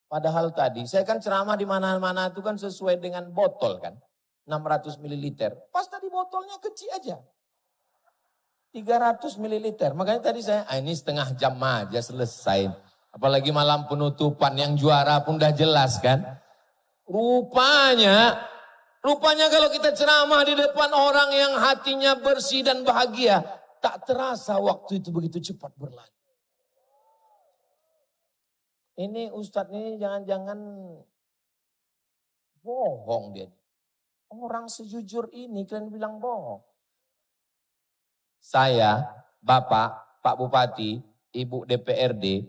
Padahal tadi, saya kan ceramah di mana-mana itu kan sesuai dengan botol kan. 600 ml. Pas tadi botolnya kecil aja. 300 ml. Makanya tadi saya, ini setengah jam aja selesai. Apalagi malam penutupan yang juara pun udah jelas kan. Rupanya Rupanya kalau kita ceramah di depan orang yang hatinya bersih dan bahagia, tak terasa waktu itu begitu cepat berlalu. Ini Ustadz ini jangan-jangan bohong dia. Orang sejujur ini kalian bilang bohong. Saya, Bapak, Pak Bupati, Ibu DPRD,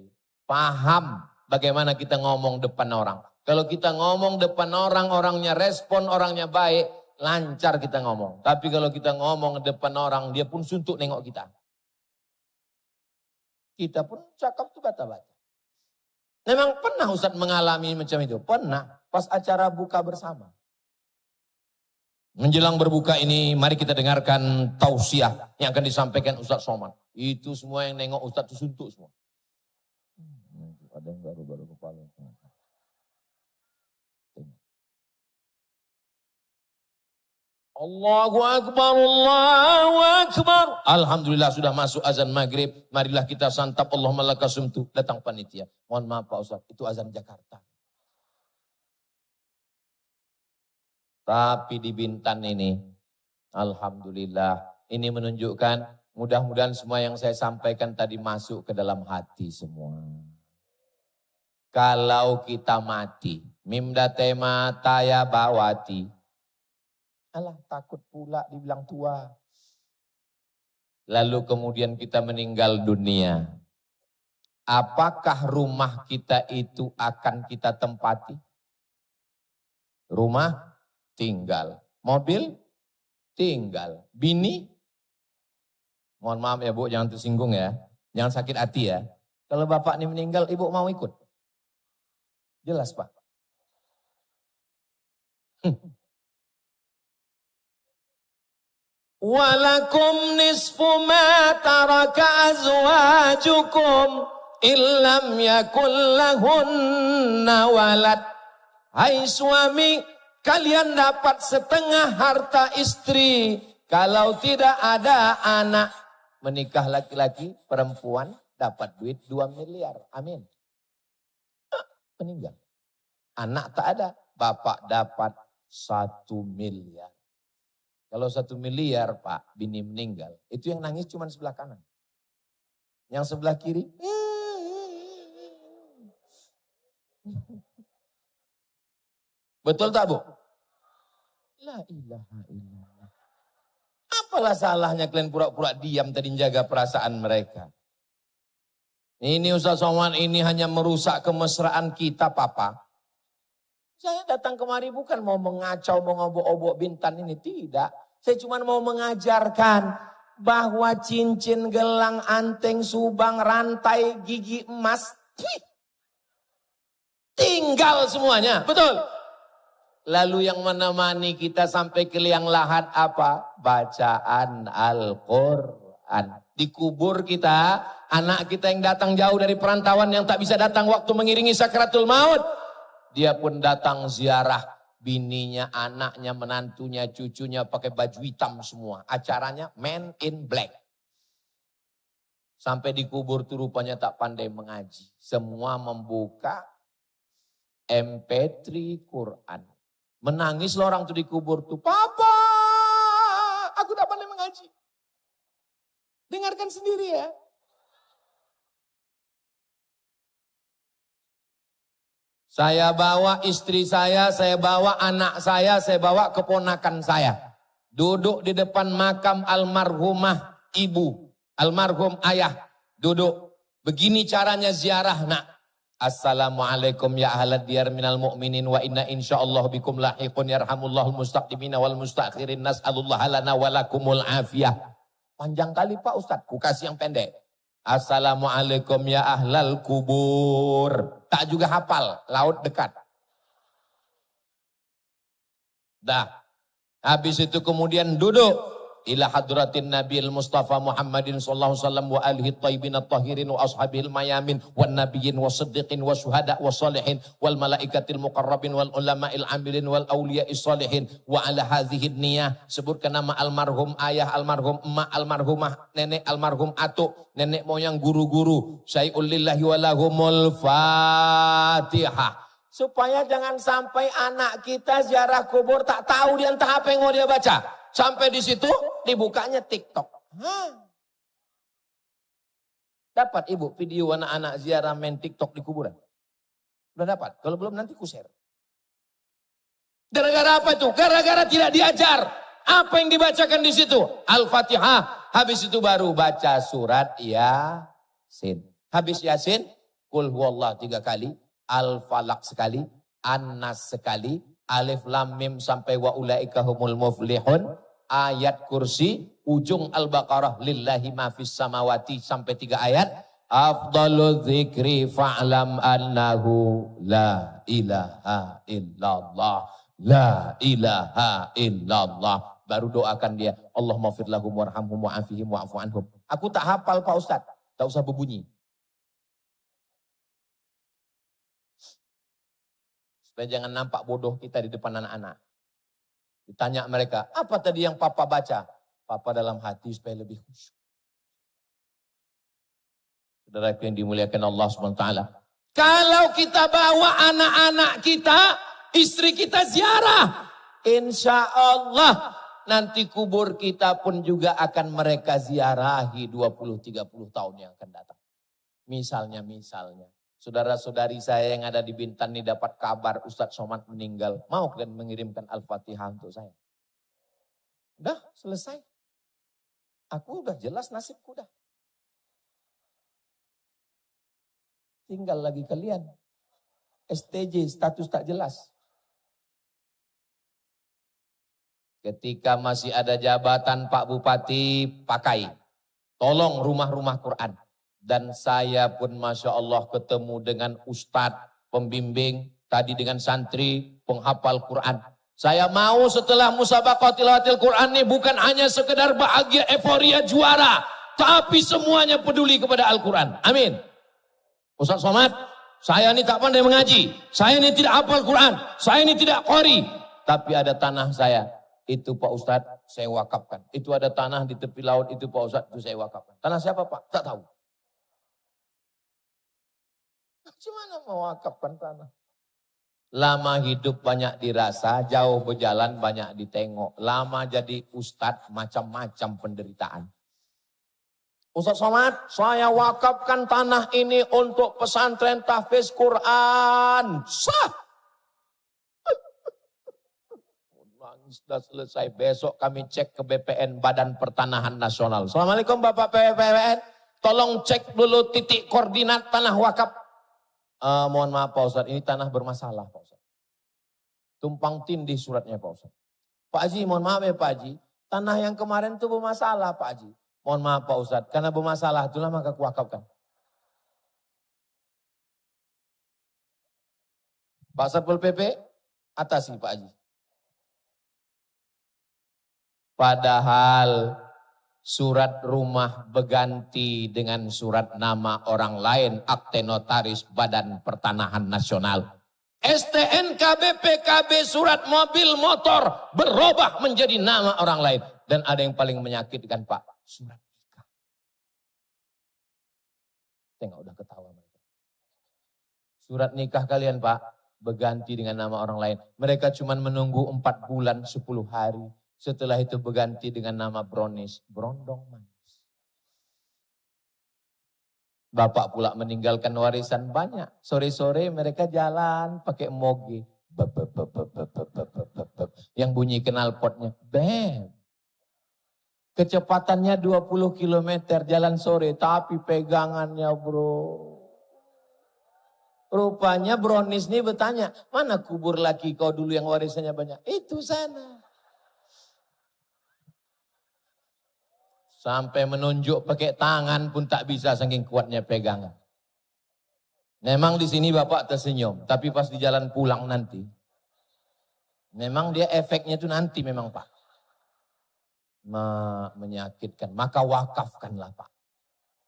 paham bagaimana kita ngomong depan orang. Kalau kita ngomong depan orang, orangnya respon, orangnya baik, lancar kita ngomong. Tapi kalau kita ngomong depan orang, dia pun suntuk nengok kita. Kita pun cakap tuh bata-bata. Memang pernah Ustadz mengalami macam itu? Pernah, pas acara buka bersama. Menjelang berbuka ini, mari kita dengarkan tausiah yang akan disampaikan Ustadz Somad. Itu semua yang nengok Ustadz itu suntuk semua. Ada yang baru-baru kepala. Allahu Akbar, Allahu Akbar. Alhamdulillah sudah masuk azan maghrib. Marilah kita santap Allahumma lakasumtu. Datang panitia. Mohon maaf Pak Ustaz, itu azan Jakarta. Tapi di Bintan ini, alhamdulillah. Ini menunjukkan mudah-mudahan semua yang saya sampaikan tadi masuk ke dalam hati semua. Kalau kita mati, mimda tema taya bawati. Alah takut pula dibilang tua. Lalu kemudian kita meninggal dunia. Apakah rumah kita itu akan kita tempati? Rumah tinggal. Mobil tinggal. Bini? Mohon maaf ya Bu, jangan tersinggung ya. Jangan sakit hati ya. Kalau bapak ini meninggal, ibu mau ikut? Jelas Pak. Walakum nisfu ma taraka azwajukum illam yakul lahunna walad. Hai suami, kalian dapat setengah harta istri kalau tidak ada anak. Menikah laki-laki, perempuan dapat duit 2 miliar. Amin. Meninggal. Anak tak ada, bapak dapat 1 miliar. Kalau 1 miliar Pak, bini meninggal, itu yang nangis cuma sebelah kanan. Yang sebelah kiri, betul tak Bu? La ilaha illallah. Apalah salahnya kalian pura-pura diam tadi menjaga perasaan mereka. Ini Ustaz Somad ini hanya merusak kemesraan kita Papa. Saya datang kemari bukan mau mengacau, mau ngobok-obok Bintan ini. Tidak. Saya cuma mau mengajarkan bahwa cincin, gelang, anteng, subang, rantai, gigi emas. Tinggal semuanya. Betul. Lalu yang menemani kita sampai ke liang lahat apa? Bacaan Al-Quran. Dikubur kita, anak kita yang datang jauh dari perantauan yang tak bisa datang waktu mengiringi sakratul maut. Dia pun datang ziarah bininya, anaknya, menantunya, cucunya pakai baju hitam semua. Acaranya Men in Black. Sampai dikubur tuh rupanya tak pandai mengaji. Semua membuka MP3 Quran. Menangis loh orang tuh dikubur tuh. Papa, aku tak pandai mengaji. Dengarkan sendiri ya. Saya bawa istri saya bawa anak saya bawa keponakan saya. Duduk di depan makam almarhumah ibu, almarhum ayah. Duduk, begini caranya ziarah nak. Assalamualaikum ya ahlad diyar minal mu'minin wa inna insyaallah bikum lahiqun yarhamullahul mustaqdimina wal mustakhirin nas'alullah lana walakumul afiyah. Panjang kali Pak Ustadz, ku kasih yang pendek. Assalamualaikum ya ahlal kubur. Tak juga hafal, laut dekat. Dah. Habis itu kemudian duduk. Ila hadratin Nabiil Mustafa Muhammadin sallallahu alaihi wasallam wa alihi thayyibin at-tahirin wa ashabil mayamin wan nabiyyin wasiddiqin wa syuhada wa salihin wal malaikatil muqarrabin wal ulama'il amilin wal awliya'is salihin wa ala hadhihi niyah. Sebutkan nama almarhum ayah, almarhum emak, almarhumah nenek, almarhum atuk, nenek moyang, guru-guru. Syai'ul lillahi wa lahumul Fatihah. Supaya jangan sampai anak kita ziarah kubur tak tahu dia entah apa yang mau dia baca. Sampai di situ dibukanya TikTok. Dapat ibu video anak-anak ziarah main TikTok di kuburan? Udah dapat? Kalau belum nanti ku share. Gara-gara apa itu? Gara-gara tidak diajar. Apa yang dibacakan di situ? Al-Fatihah. Habis itu baru baca surat Yasin. Habis Yasin, Qul huwallah 3 kali. Al-Falaq sekali. An-Nas sekali. Alif Lam Mim sampai wa ulaika humul muflihun. Ayat kursi, ujung Al-Baqarah lillahi ma fis samawati sampai 3 ayat. Afdalu dzikri fa'lam annahu la ilaha illallah. La ilaha illallah. Baru doakan dia. Allahumma fir lahum warhamhum wa'afihim wa'afu anhum. Aku tak hafal Pak Ustadz. Tak usah berbunyi. Supaya jangan nampak bodoh kita di depan anak-anak. Ditanya mereka, apa tadi yang papa baca? Papa dalam hati supaya lebih khusyuk. Saudara yang dimuliakan Allah SWT. Kalau kita bawa anak-anak kita, istri kita ziarah. Insya Allah nanti kubur kita pun juga akan mereka ziarahi 20-30 tahun yang akan datang. Misalnya. Saudara-saudari saya yang ada di Bintan ini dapat kabar Ustadz Somad meninggal. Mau kalian mengirimkan Al-Fatihah untuk saya? Udah selesai. Aku udah jelas nasibku dah. Tinggal lagi kalian. STJ, status tak jelas. Ketika masih ada jabatan Pak Bupati, pakai. Tolong rumah-rumah Quran. Dan saya pun Masya Allah ketemu dengan ustadz, pembimbing, tadi dengan santri, penghafal Quran. Saya mau setelah musabaqah tilawatil Quran ini bukan hanya sekedar bahagia, euforia, juara. Tapi semuanya peduli kepada Al-Quran. Amin. Ustaz Somad, saya ini tak pandai mengaji. Saya ini tidak hafal Quran. Saya ini tidak qori. Tapi ada tanah saya. Itu Pak Ustadz saya wakafkan. Itu ada tanah di tepi laut. Itu Pak Ustadz itu saya wakafkan. Tanah siapa Pak? Tak tahu. Gimana mau wakafkan tanah? Lama hidup banyak dirasa, jauh berjalan banyak ditengok. Lama jadi ustadz macam-macam penderitaan. Ustaz Somad, saya wakafkan tanah ini untuk pesantren tahfiz Quran. Sah! Nangis sudah selesai. Besok kami cek ke BPN, Badan Pertanahan Nasional. Assalamualaikum Bapak BPN. Tolong cek dulu titik koordinat tanah wakaf. Mohon maaf Pak Ustadz, ini tanah bermasalah Pak Ustadz. Tumpang tindih suratnya Pak Ustadz. Pak Haji, mohon maaf ya Pak Haji. Tanah yang kemarin itu bermasalah Pak Haji. Mohon maaf Pak Ustadz, karena bermasalah itulah maka kuwakafkan. Pak Satpol PP, atasi Pak Haji. Padahal surat rumah berganti dengan surat nama orang lain, akte notaris Badan Pertanahan Nasional. STNK BPKB surat mobil motor berubah menjadi nama orang lain. Dan ada yang paling menyakitkan Pak, surat nikah. Tengok udah ketawa mereka. Surat nikah kalian Pak, berganti dengan nama orang lain. Mereka cuma menunggu 4 bulan 10 hari. Setelah itu berganti dengan nama Brownies, Brondong Manis. Bapak pula meninggalkan warisan banyak. Sore-sore mereka jalan pakai moge. Yang bunyi knalpotnya. Bam. Kecepatannya 20 km jalan sore. Tapi pegangannya bro. Rupanya Brownies ini bertanya. Mana kubur laki kau dulu yang warisannya banyak? Itu sana. Sampai menunjuk pakai tangan pun tak bisa saking kuatnya pegangan. Memang di sini Bapak tersenyum. Tapi pas di jalan pulang nanti. Memang dia efeknya itu nanti memang Pak. Menyakitkan. Maka wakafkanlah Pak.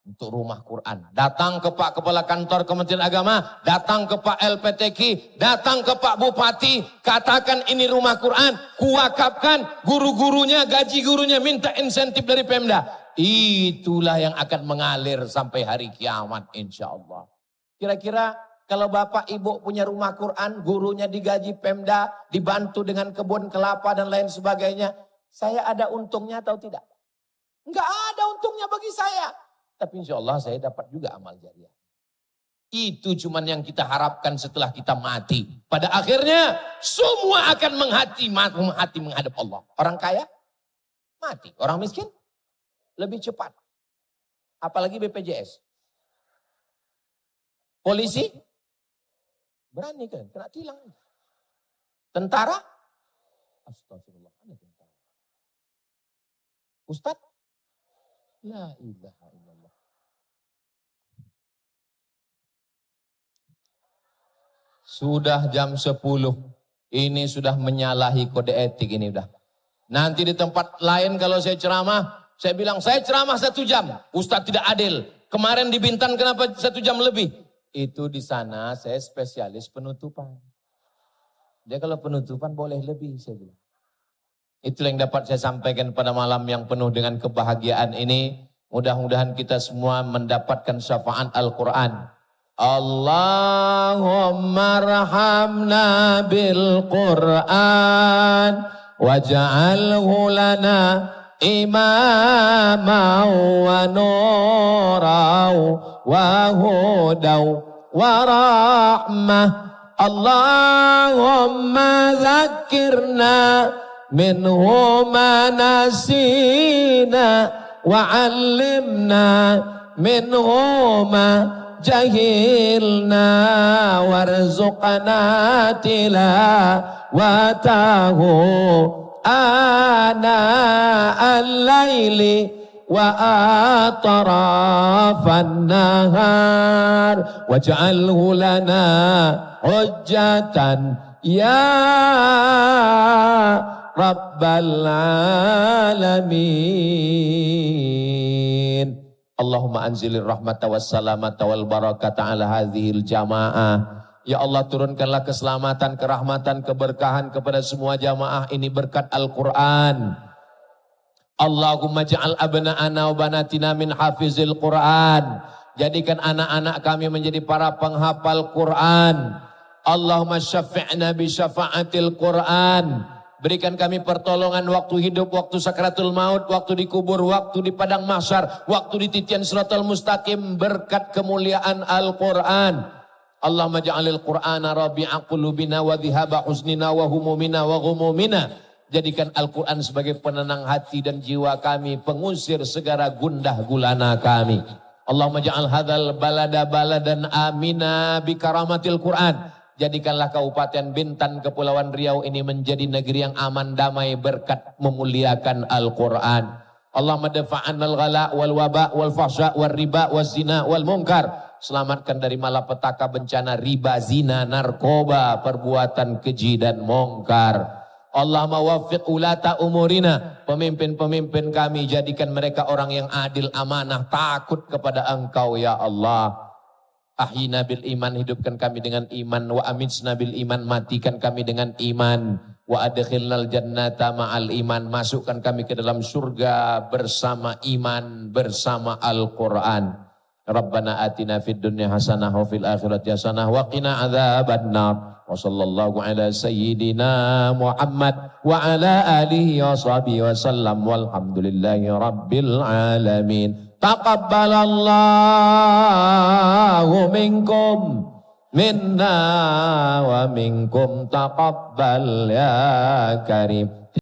Untuk rumah Quran. Datang ke Pak Kepala Kantor Kementerian Agama. Datang ke Pak LPTQ. Datang ke Pak Bupati. Katakan ini rumah Quran. Kuwakafkan. Guru-gurunya, gaji gurunya minta insentif dari Pemda. Itulah yang akan mengalir sampai hari kiamat insya Allah. Kira-kira Kalau bapak ibu punya rumah Quran, gurunya digaji Pemda, dibantu dengan kebun kelapa dan lain sebagainya. Saya ada untungnya atau tidak? Enggak ada untungnya bagi saya. Tapi insya Allah saya dapat juga amal jariah. Itu cuman yang kita harapkan setelah kita mati. Pada akhirnya semua akan menghati menghadap Allah. Orang kaya mati, orang miskin lebih cepat. Apalagi BPJS. Polisi berani kan, kena tilang. Tentara, astagfirullah, ada tentara. Ustadz, la ilaha illallah. Sudah jam 10, ini sudah menyalahi kode etik ini udah. Nanti di tempat lain kalau saya ceramah, saya bilang saya ceramah 1 jam. Ustadz tidak adil. Kemarin di Bintan kenapa 1 jam lebih? Itu di sana saya spesialis penutupan. Dia kalau penutupan boleh lebih saya bilang. Itulah yang dapat saya sampaikan pada malam yang penuh dengan kebahagiaan ini. Mudah-mudahan kita semua mendapatkan syafaat Al-Quran. Allahumma arhamna bil Quran waj'alhu lana imama wa nuraw wa hudaw wa rahmah. Allahumma zakirna minhu ma nasina wa 'allimna minhu ma jahilna warzuqna tilawatahu ana al-laili wa atrafan nahar waj'alhu lana hujjatan ya rabbal alamin. Allahumma anzilir rahmata wassalamata wal barakata ala hadhil jamaah. Ya Allah turunkanlah keselamatan, kerahmatan, keberkahan kepada semua jamaah ini berkat Al-Quran. Allahumma ja'al abna'ana wa banatina min hafizil Quran. Jadikan anak-anak kami menjadi para penghafal Quran. Allahumma syafi'na bi syafa'atil Quran. Berikan kami pertolongan waktu hidup, waktu sakratul maut, waktu dikubur, waktu di padang mahsyar, waktu di titian siratal mustaqim berkat kemuliaan Al-Quran. Allahumma ja'alil Qur'ana rabi'a qulubina wa dhihaba husnina wa humumina wa ghumumina. Jadikan Al-Quran sebagai penenang hati dan jiwa kami, pengusir segala gundah gulana kami. Allahumma ja'al hadzal balada baladan amina bi karamatil Quran. Jadikanlah Kabupaten Bintan, Kepulauan Riau ini menjadi negeri yang aman damai berkat memuliakan Al-Quran. Allahumma dafa'annal ghala wal waba wal fahsya wal riba wal zina wal munkar. Selamatkan dari malapetaka bencana riba, zina, narkoba, perbuatan keji dan mungkar. Allahumma waffiq ulata umurina. Pemimpin-pemimpin kami jadikan mereka orang yang adil, amanah, takut kepada Engkau ya Allah. Ahyina bil iman, hidupkan kami dengan iman. Wa amitsna bil iman, matikan kami dengan iman. Wa adkhilnal jannata ma'al iman, masukkan kami ke dalam surga bersama iman, bersama Al-Quran. Rabbana atina fid dunya hasanah wa fil akhirati hasanah wa qina adzabannar. Wa sallallahu ala sayyidina Muhammad wa ala alihi wa sahbihi wa sallam walhamdulillahi rabbil alamin. Taqabbalallahu minkum minna wa minkum taqabbal ya karim.